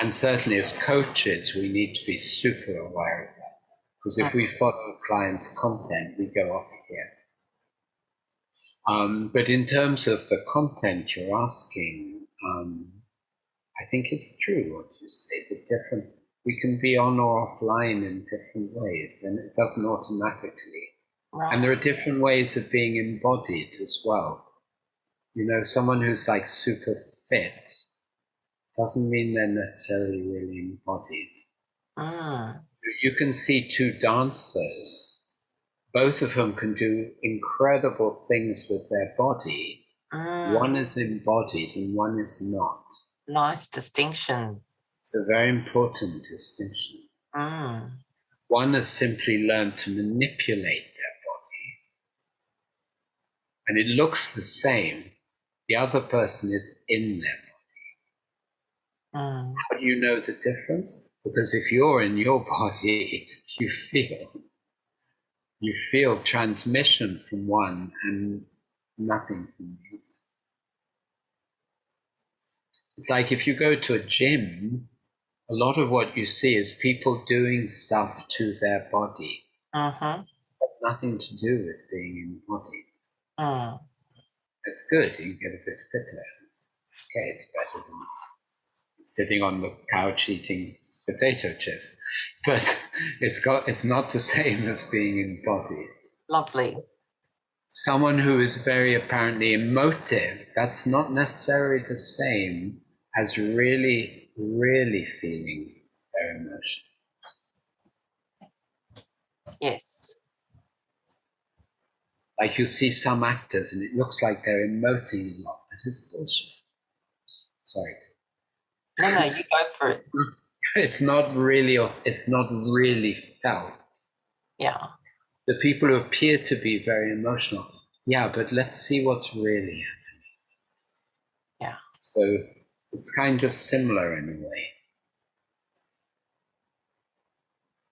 And certainly as coaches, we need to be super aware of that. Because if we follow a client's content, we go off here. But in terms of the content you're asking, I think it's true what you say. We can be on or offline in different ways, and it doesn't automatically. Right. And there are different ways of being embodied as well. You know, someone who's like super fit doesn't mean they're necessarily really embodied. You can see two dancers, both of whom can do incredible things with their body. One is embodied and one is not. Nice distinction. It's a very important distinction. One has simply learned to manipulate their body, and it looks the same. The other person is in their body. How do you know the difference? Because if you're in your body, you feel transmission from one and nothing from the other. It's like if you go to a gym, a lot of what you see is people doing stuff to their body. But nothing to do with being embodied. It's good, you get a bit fitter. It's okay, it's better than sitting on the couch eating potato chips. But it's not the same as being embodied. Lovely. Someone who is very apparently emotive, that's not necessarily the same as really, really feeling their emotion. Yes. Like you see some actors and it looks like they're emoting a lot, but it's bullshit. Sorry. No, you go for it. It's not really felt. Yeah. The people who appear to be very emotional, yeah, but let's see what's really happening. Yeah. So it's kind of similar in a way.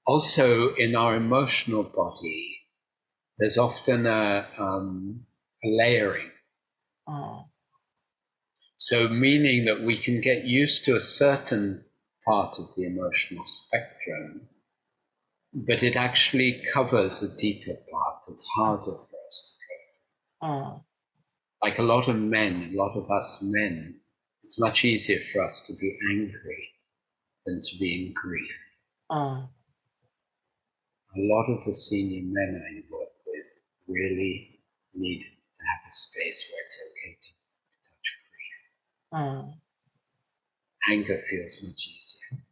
Also, in our emotional body, there's often a layering. So meaning that we can get used to a certain part of the emotional spectrum, but it actually covers a deeper part that's harder for us to cope. Like a lot of us men, it's much easier for us to be angry than to be in grief. A lot of the senior men I work with really need to have a space where it's okay to touch grief. Anger feels much easier.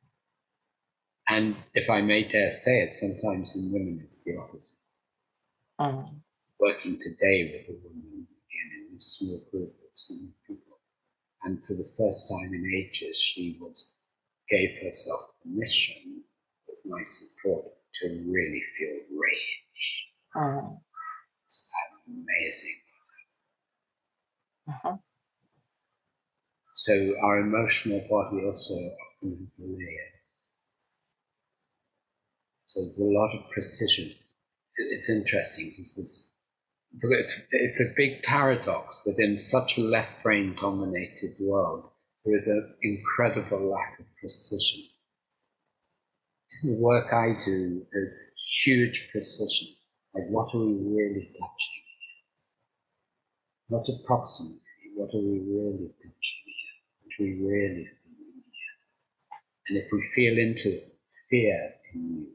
And if I may dare say it, sometimes in women it's the opposite. Working today with a woman, again, in this small group of senior people, and for the first time in ages, she gave herself permission, with my support, to really feel rage. It's amazing. So our emotional body also often has layers. So there's a lot of precision. It's interesting because it's a big paradox that in such a left brain dominated world, there is an incredible lack of precision. The work I do is huge precision. Like, what are we really touching? Not approximately, what are we really teaching here? What are we really feeling here? And if we feel into fear in you,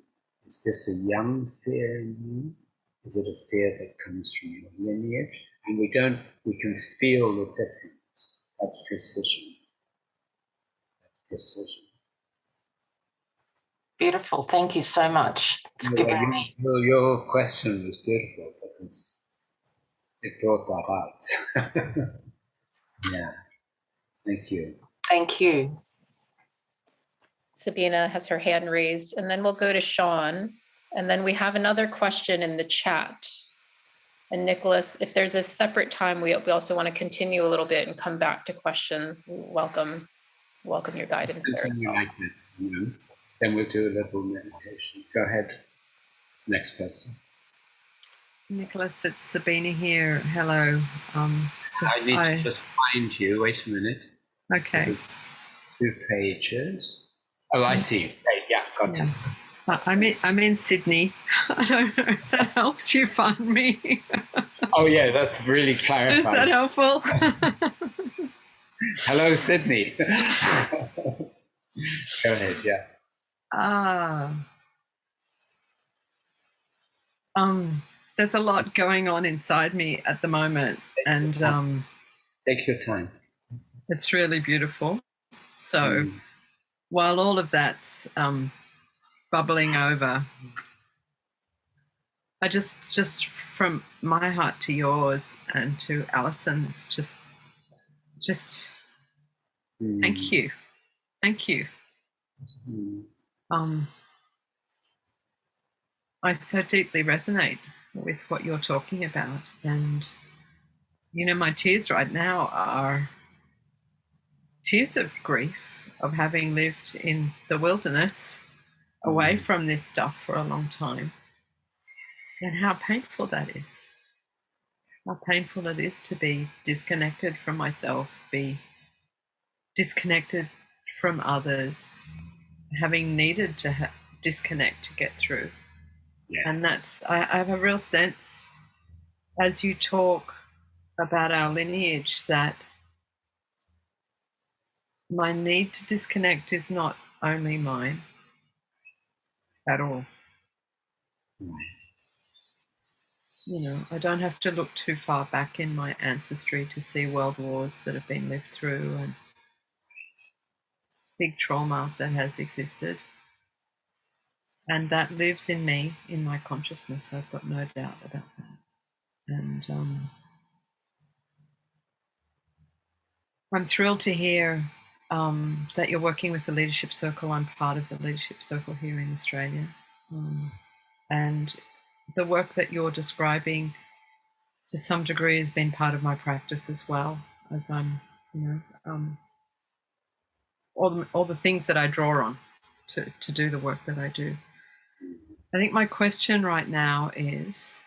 is this a young fear in you? Is it a fear that comes from your lineage? And we can feel the difference. That's precision. Precision. Beautiful. Thank you so much. It's given me. Your question was beautiful because it brought that out. Yeah. Thank you. Thank you. Sabina has her hand raised, and then we'll go to Sean. And then we have another question in the chat. And Nicholas, if there's a separate time, we also want to continue a little bit and come back to questions. Welcome your guidance there. Something like this, Then we'll do a little meditation. Go ahead. Next person. Nicholas, it's Sabina here. Hello. I need to just find you. Wait a minute. Okay. 2 pages. Oh, I see. Right, yeah, got Yeah. it. I'm in Sydney. I don't know if that helps you find me. Oh, yeah, that's really clarifying. Is that helpful? Hello, Sydney. Go ahead, yeah. There's a lot going on inside me at the moment, and Take your time. it's really beautiful. So while all of that's bubbling over, I just from my heart to yours and to Alison's, just thank you. I so deeply resonate with what you're talking about, and my tears right now are tears of grief of having lived in the wilderness away from this stuff for a long time, and how painful that is. How painful it is to be disconnected from myself, be disconnected from others, having needed to disconnect to get through. Yeah. And I have a real sense as you talk about our lineage that my need to disconnect is not only mine at all. I don't have to look too far back in my ancestry to see world wars that have been lived through and big trauma that has existed. And that lives in me, in my consciousness. I've got no doubt about that. And I'm thrilled to hear that you're working with the Leadership Circle. I'm part of the Leadership Circle here in Australia. And the work that you're describing to some degree has been part of my practice as well, as I'm, all the things that I draw on to do the work that I do. I think my question right now is,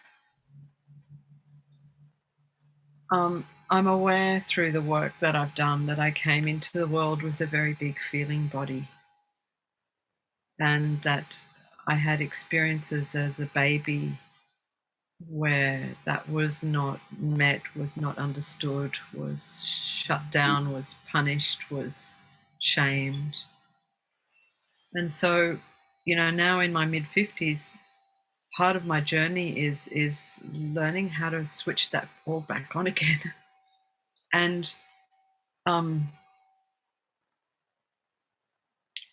I'm aware through the work that I've done that I came into the world with a very big feeling body, and that I had experiences as a baby where that was not met, was not understood, was shut down, was punished, was shamed. And so, now in my mid-50s, part of my journey is learning how to switch that all back on again. And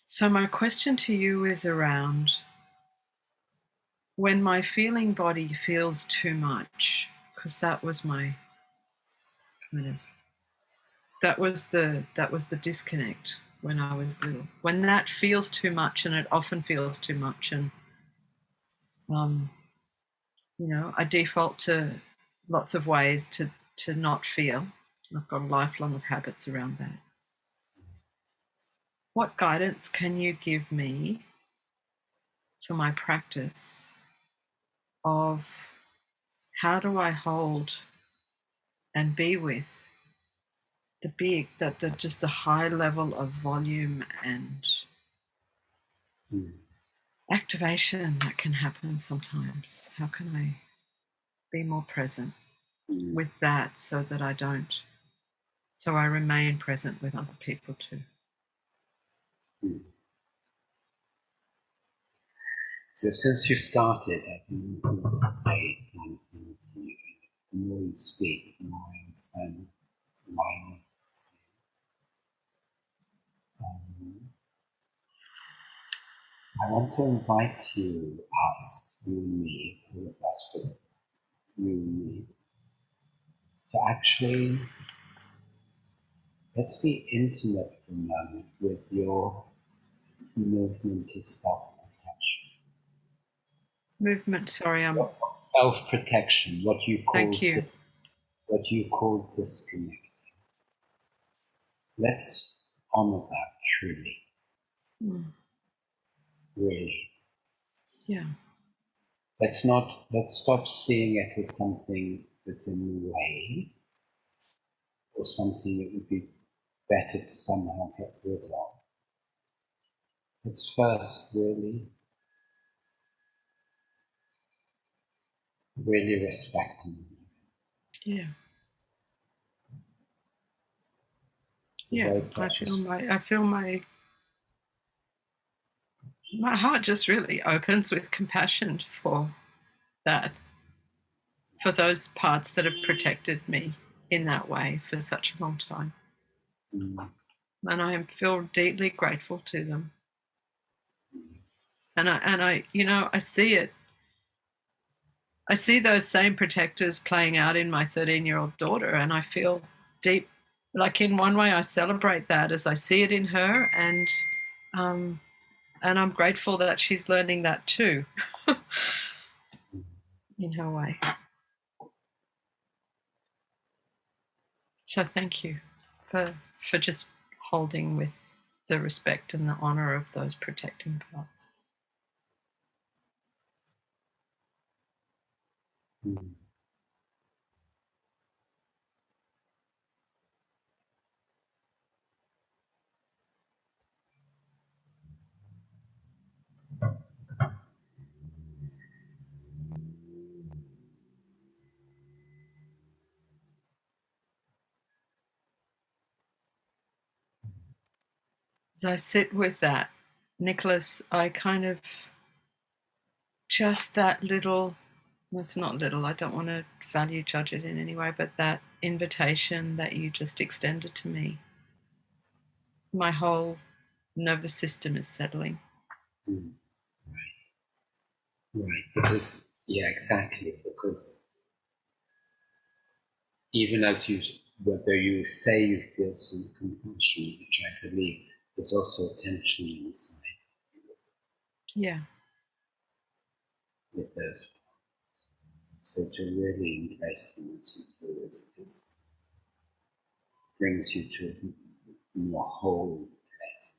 so my question to you is around when my feeling body feels too much, because that was my that was the disconnect when I was little. When that feels too much, and it often feels too much, and I default to lots of ways to not feel. I've got a lifelong of habits around that. What guidance can you give me for my practice of how do I hold and be with just the high level of volume and activation that can happen sometimes? How can I be more present with that so that I don't So I remain present with other people too. So since you started, I've been wanting to say mindfulness to you. The more you speak, the more I understand why you want to say. I want to invite you, us, you and me, all of us, but you and me, to actually, let's be intimate for a moment with your movement of self-protection. Movement, sorry, Self-protection, what you thank you. call disconnecting. Let's honor that truly, really. Yeah. Let's stop seeing it as something that's in the way or something that would be better to somehow get rid of. Let's first really respecting it. Yeah. It's a Yeah. very I precious feel my heart just really opens with compassion for that, for those parts that have protected me in that way for such a long time. And I feel deeply grateful to them. And I, I see it. I see those same protectors playing out in my 13-year-old daughter, and I feel deep, like in one way I celebrate that as I see it in her, and I'm grateful that she's learning that too, in her way. So thank you for just holding with the respect and the honor of those protecting parts. As I sit with that, Nicholas, I kind of just that little, well, it's not little, I don't want to value judge it in any way, but that invitation that you just extended to me, my whole nervous system is settling. Right, because, yeah, exactly, because even whether you say you feel some compassion, which I believe, there's also a tension inside. Yeah. With those. So to really embrace them as you do this brings you to a more whole place.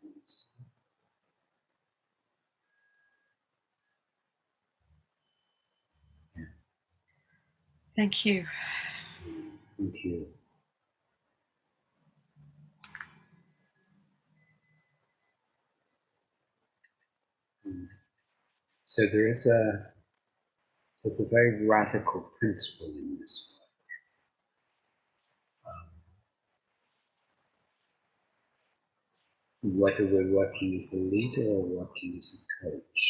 Yeah. Thank you. Thank you. So there's a very radical principle in this work. Whether we're working as a leader or working as a coach,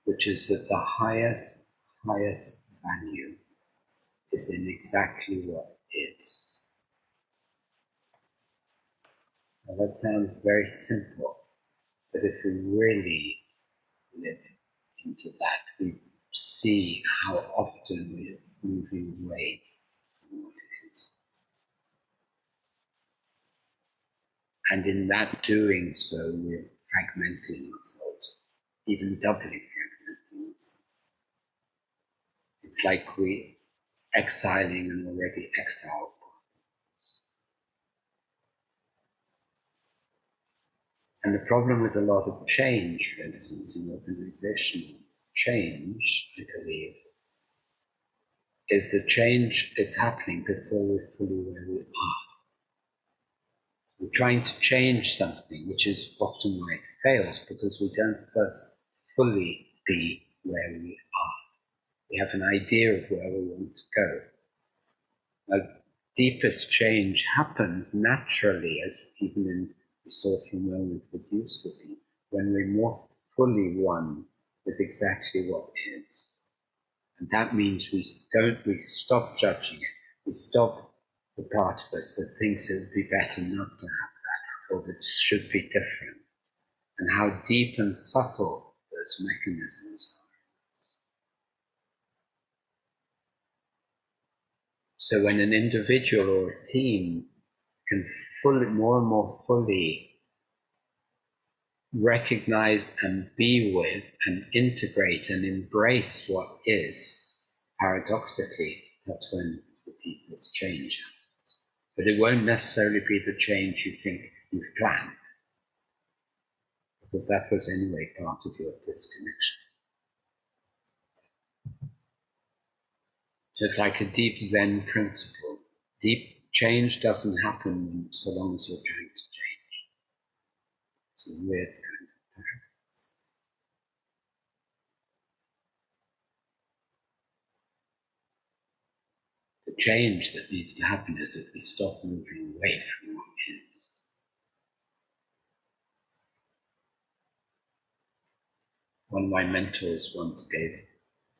which is that the highest value is in exactly what is. Now that sounds very simple, but if we really live into that, we see how often we're moving away from what it is. And in that doing so, we're fragmenting ourselves, even doubly fragmenting ourselves. It's like we're exiling an already exiled. And the problem with a lot of change, for instance, in organizational change, I believe, is that change is happening before we're fully where we are. We're trying to change something, which is often why it fails, because we don't first fully be where we are. We have an idea of where we want to go. deepest change happens naturally, as even we saw for a moment with you, Sabine, when we're more fully one with exactly what is. And that means we stop judging it. We stop the part of us that thinks it would be better not to have that, or that it should be different, and how deep and subtle those mechanisms are. So when an individual or a team can more and more fully recognize and be with and integrate and embrace what is, paradoxically, that's when the deepest change happens. But it won't necessarily be the change you think you've planned, because that was anyway part of your disconnection. So it's like a deep Zen principle. Deep change doesn't happen so long as you're trying to change. It's a weird kind of paradox. The change that needs to happen is that we stop moving away from what is. One of my mentors once gave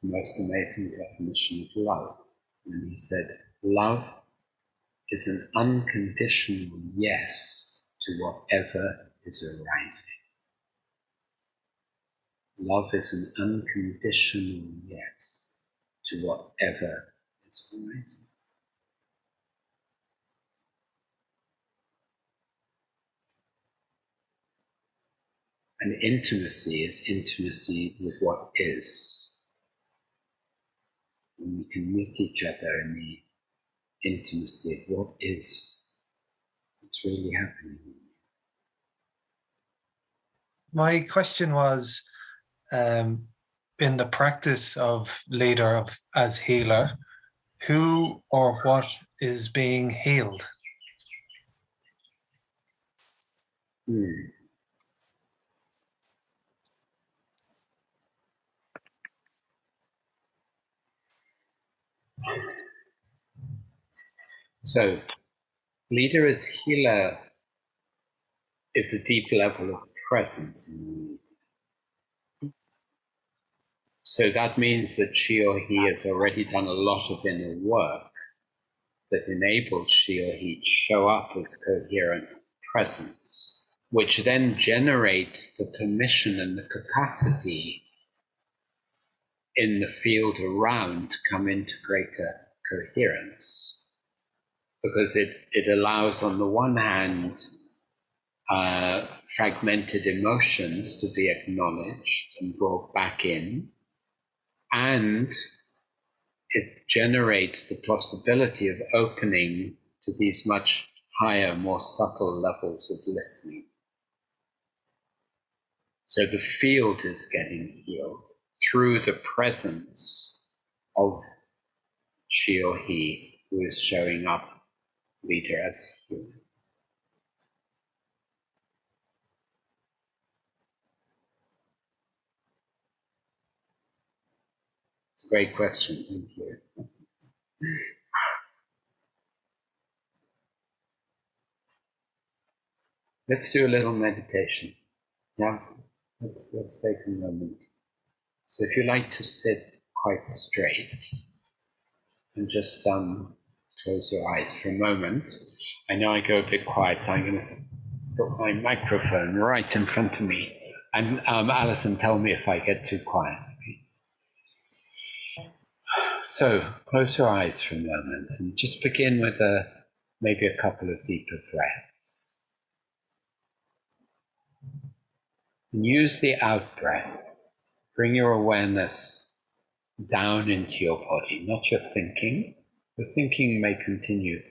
the most amazing definition of love. And he said, love is an unconditional yes to whatever is arising. Love is an unconditional yes to whatever is arising. And intimacy is intimacy with what is. When we can meet each other in the intimacy of what is, what's really happening. My question was, in the practice of leader as healer, who or what is being healed? So, leader as healer is a deep level of presence in the leader. So that means that she or he has already done a lot of inner work that enables she or he to show up as coherent presence, which then generates the permission and the capacity in the field around to come into greater coherence. Because it allows, on the one hand, fragmented emotions to be acknowledged and brought back in, and it generates the possibility of opening to these much higher, more subtle levels of listening. So the field is getting healed through the presence of she or he who is showing up, leader as human. It's a great question, thank you. Let's do a little meditation. Yeah, let's take a moment. So if you like to sit quite straight and just close your eyes for a moment. I know I go a bit quiet, so I'm going to put my microphone right in front of me. And Alison, tell me if I get too quiet. So close your eyes for a moment and just begin with maybe a couple of deeper breaths. And use the out breath. Bring your awareness down into your body, not your thinking. The thinking may continue.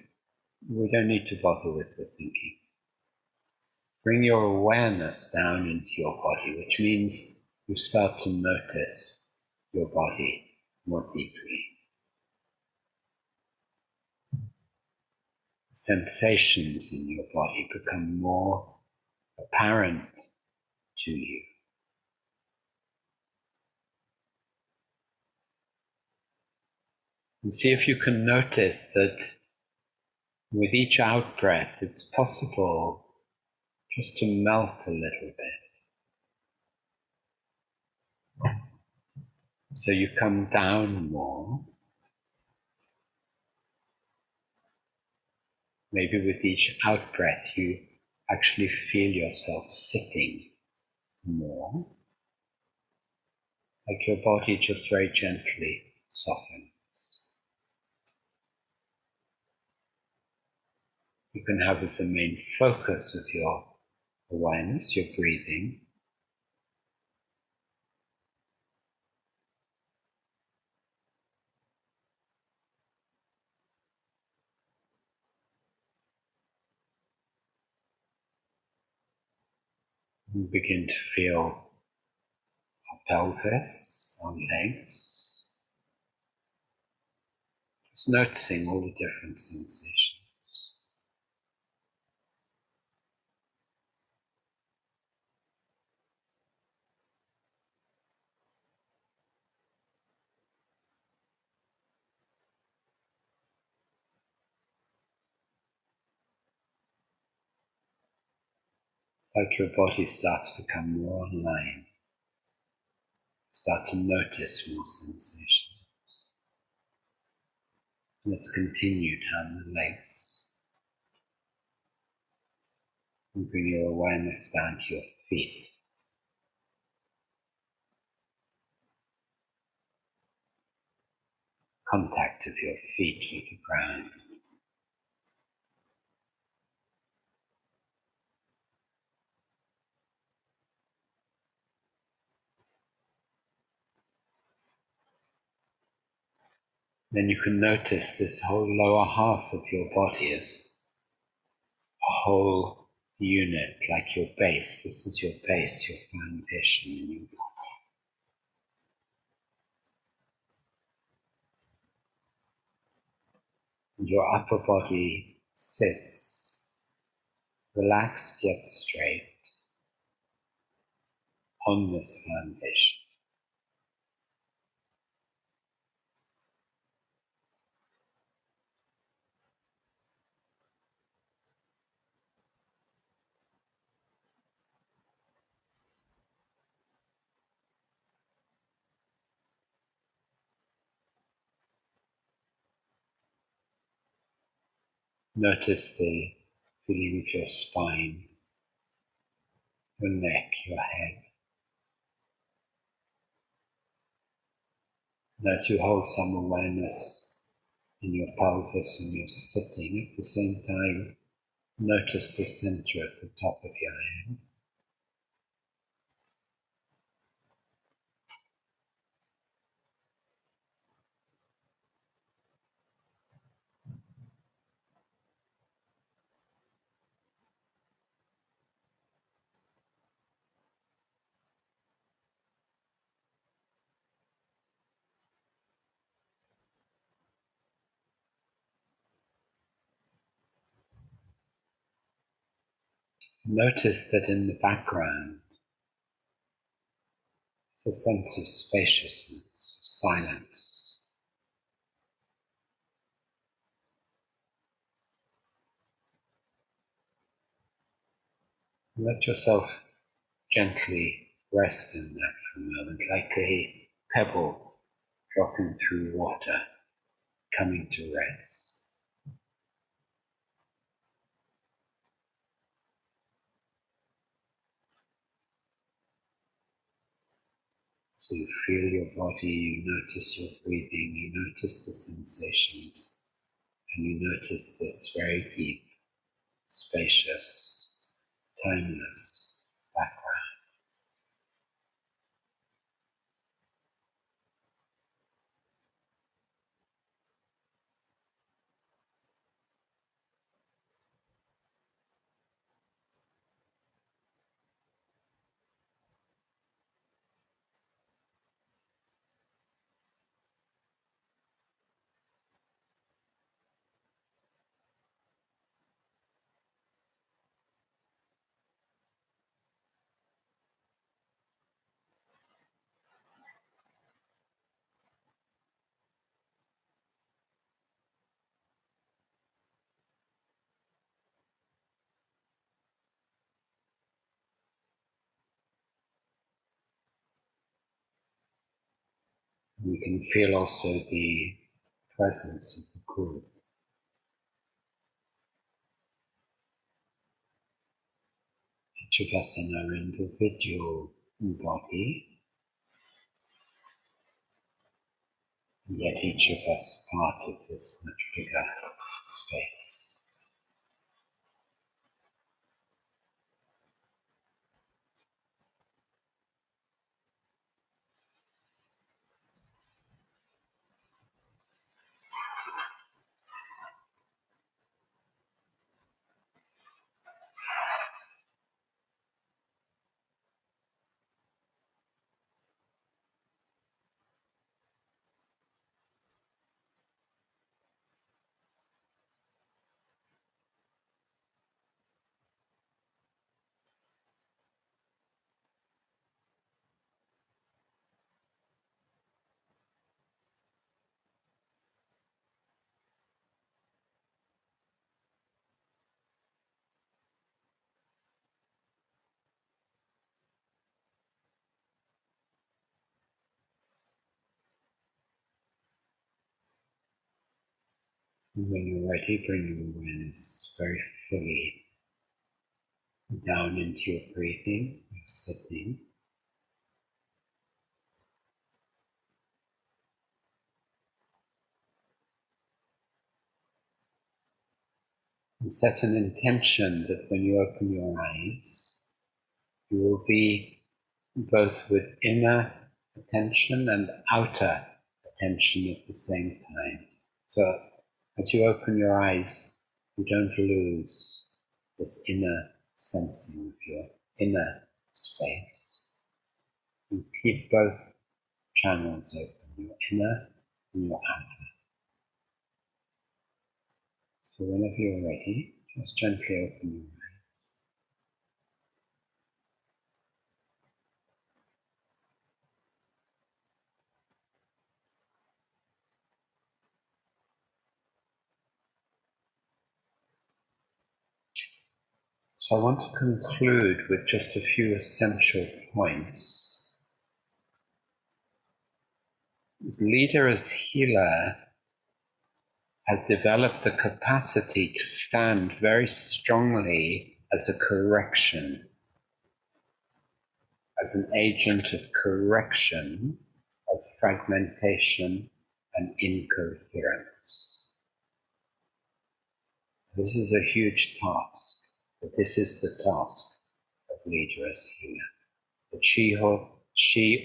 We don't need to bother with the thinking. Bring your awareness down into your body, which means you start to notice your body more deeply. Sensations in your body become more apparent to you. And see if you can notice that With each out breath, it's possible just to melt a little bit. So you come down more. Maybe with each out breath, you actually feel yourself sitting more, like your body just very gently softens. You can have as a main focus of your awareness, your breathing. You begin to feel our pelvis, our legs, just noticing all the different sensations. Like your body starts to come more online, start to notice more sensation. And it's continued down the legs. And bring your awareness down to your feet. Contact of your feet with the ground. Then you can notice this whole lower half of your body as a whole unit, like your base. This is your base, your foundation in your body. And your upper body sits relaxed yet straight on this foundation. Notice the feeling of your spine, your neck, your head. And as you hold some awareness in your pelvis and you're sitting, at the same time, notice the center at the top of your head. Notice that in the background, there's a sense of spaciousness, of silence. Let yourself gently rest in that for a moment, like a pebble dropping through water, coming to rest. So you feel your body, you notice your breathing, you notice the sensations, and you notice this very deep, spacious, timeless background. We can feel also the presence of the group. Each of us in our individual body, and yet each of us part of this much bigger space. And when you're ready, bring your awareness very fully down into your breathing, your sitting. And set an intention that when you open your eyes, you will be both with inner attention and outer attention at the same time. So as you open your eyes, you don't lose this inner sensing of your inner space. You keep both channels open, your inner and your outer. So whenever you're ready, just gently open your eyes. So I want to conclude with just a few essential points. As leader, as healer, has developed the capacity to stand very strongly as a correction, as an agent of correction, of fragmentation and incoherence. This is a huge task, but this is the task of leader as healer. That she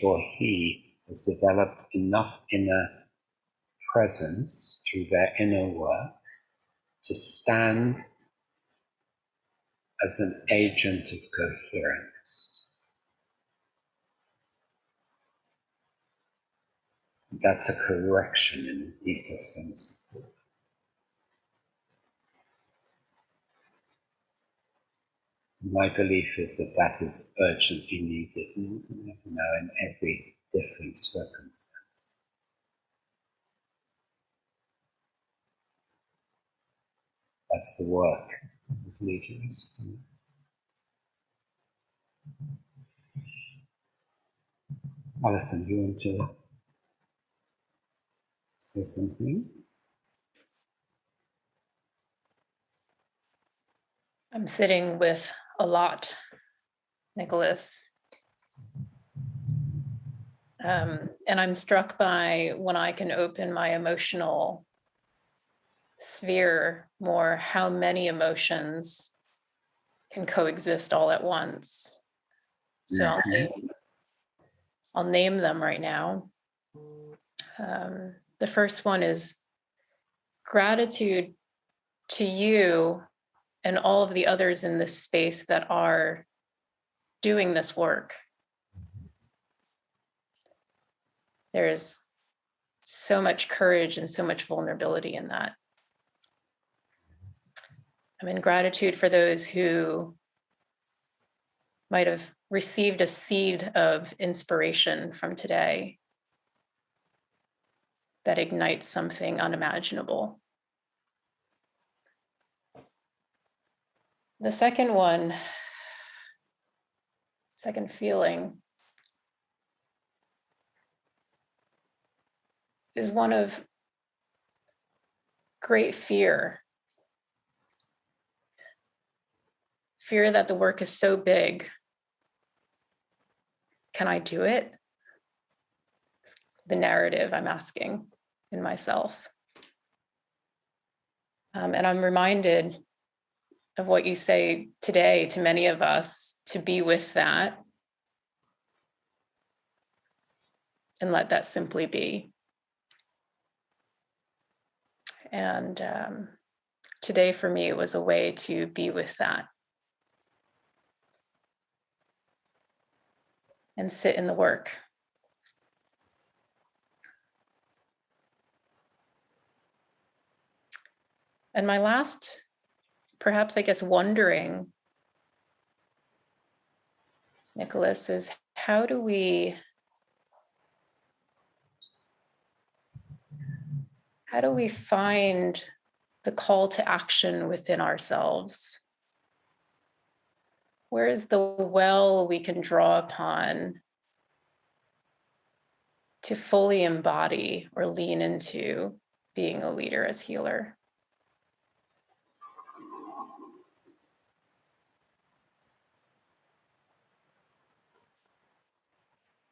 or he has developed enough inner presence through their inner work to stand as an agent of coherence. That's a correction in the deeper sense of it. My belief is that that is urgently needed now in every different circumstance. That's the work of leaders. Alison, do you want to say something? I'm sitting with a lot, Nicholas. And I'm struck by when I can open my emotional sphere more, how many emotions can coexist all at once. So I'll name them right now. The first one is gratitude to you and all of the others in this space that are doing this work. There's so much courage and so much vulnerability in that. I'm in gratitude for those who might have received a seed of inspiration from today that ignites something unimaginable. The second one, second feeling, is one of great fear. Fear that the work is so big. Can I do it? The narrative I'm asking in myself. And I'm reminded of what you say today to many of us, to be with that and let that simply be. And today for me, it was a way to be with that and sit in the work. And my last, perhaps I guess, wondering, Nicholas, is how do we find the call to action within ourselves? Where is the well we can draw upon to fully embody or lean into being a leader as healer?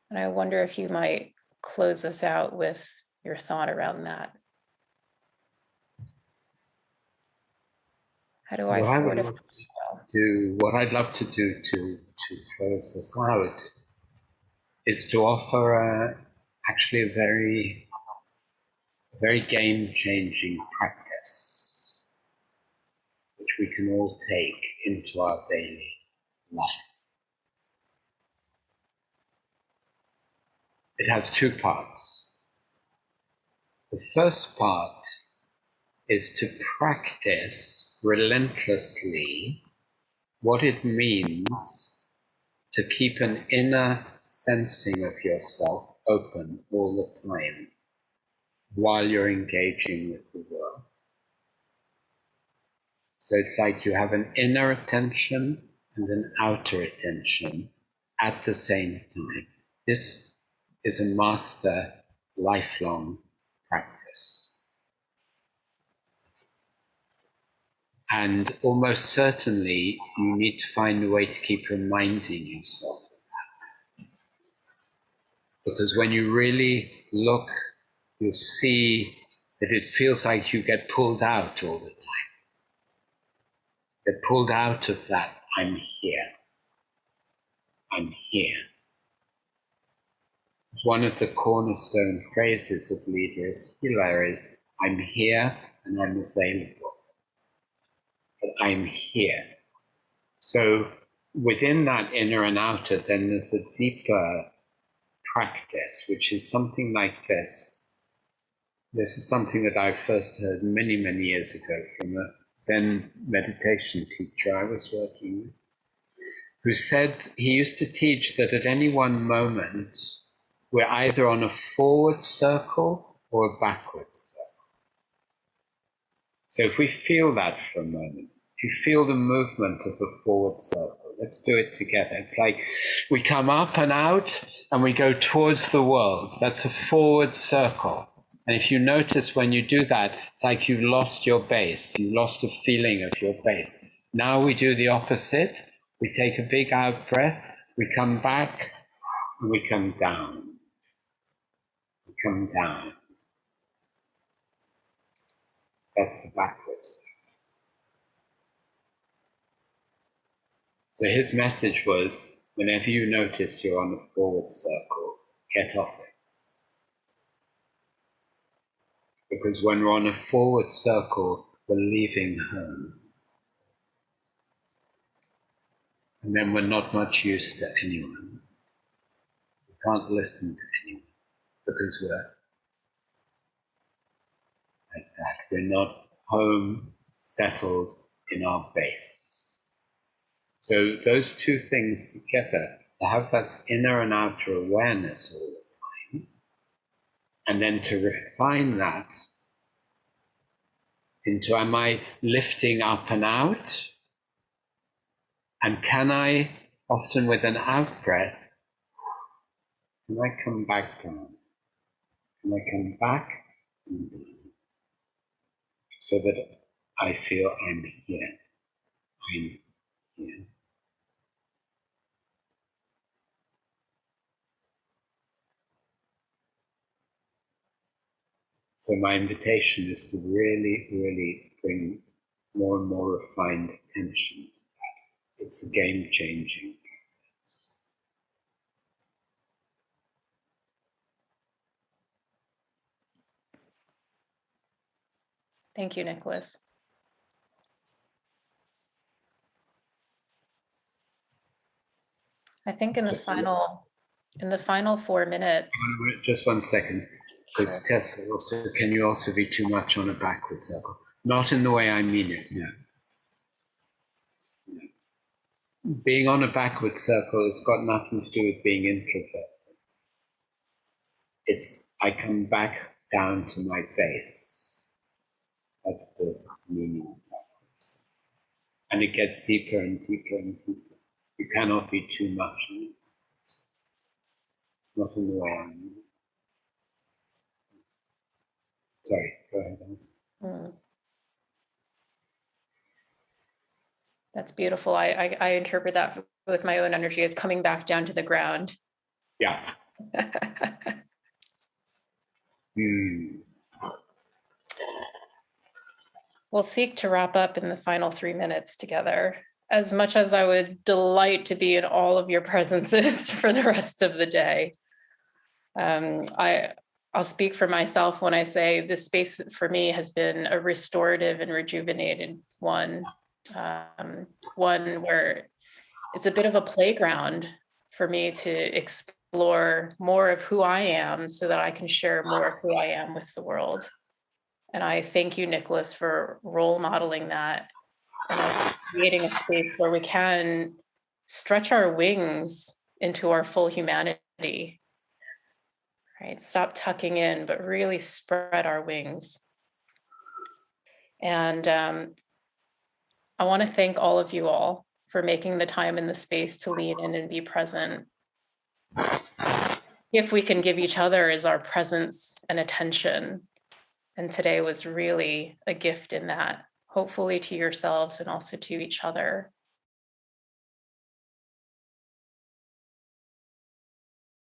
And I wonder if you might close us out with your thought around that. How do I What I would fortify? love to do, what I'd love to do to close this out is to offer actually a very game-changing practice, which we can all take into our daily life. It has two parts. The first part is to practice relentlessly what it means to keep an inner sensing of yourself open all the time while you're engaging with the world. So it's like you have an inner attention and an outer attention at the same time. This is a master lifelong practice. And almost certainly you need to find a way to keep reminding yourself of that. Because when you really look, you'll see that it feels like you get pulled out all the time. Get pulled out of that, I'm here. I'm here. One of the cornerstone phrases of Leader as Healer is, I'm here and I'm available. But I'm here. So within that inner and outer, then there's a deeper practice, which is something like this. This is something that I first heard many, many years ago from a Zen meditation teacher I was working with, who said he used to teach that at any one moment, we're either on a forward circle or a backward circle. So if we feel that for a moment, if you feel the movement of a forward circle, let's do it together. It's like we come up and out and we go towards the world. That's a forward circle. And if you notice when you do that, it's like you've lost your base. You lost a feeling of your base. Now we do the opposite. We take a big out breath. We come back and we come down. We come down. That's the backwards. So his message was, whenever you notice you're on a forward circle, get off it. Because when we're on a forward circle, we're leaving home. And then we're not much use to anyone. We can't listen to anyone because we're like that. We're not home, settled in our base. So those two things together, to have that inner and outer awareness all the time, and then to refine that into, am I lifting up and out? And can I, often with an out breath, can I come back down? and I come back and down, so that I feel I'm here. I'm here. So my invitation is to really, really bring more and more refined attention to that. It's a game-changing. Thank you, Nicholas. I think in the final 4 minutes. Just 1 second, because Tessa also, can you also be too much on a backward circle? Not in the way I mean it, no. Being on a backward circle, it's got nothing to do with being introverted. It's, I come back down to my base. That's the meaning of backwards. And it gets deeper and deeper and deeper. You cannot be too much on it. Not in the way I mean it. Sorry, go ahead, Alice. That's beautiful. I interpret that with my own energy as coming back down to the ground. Yeah. We'll seek to wrap up in the final 3 minutes together. As much as I would delight to be in all of your presences for the rest of the day, I'll speak for myself when I say this space for me has been a restorative and rejuvenated one. One where it's a bit of a playground for me to explore more of who I am so that I can share more of who I am with the world. And I thank you, Nicholas, for role modeling that and also creating a space where we can stretch our wings into our full humanity. Right? Stop tucking in, but really spread our wings. And I want to thank all of you all for making the time and the space to lean in and be present. If we can give each other is our presence and attention. And today was really a gift in that, hopefully to yourselves and also to each other.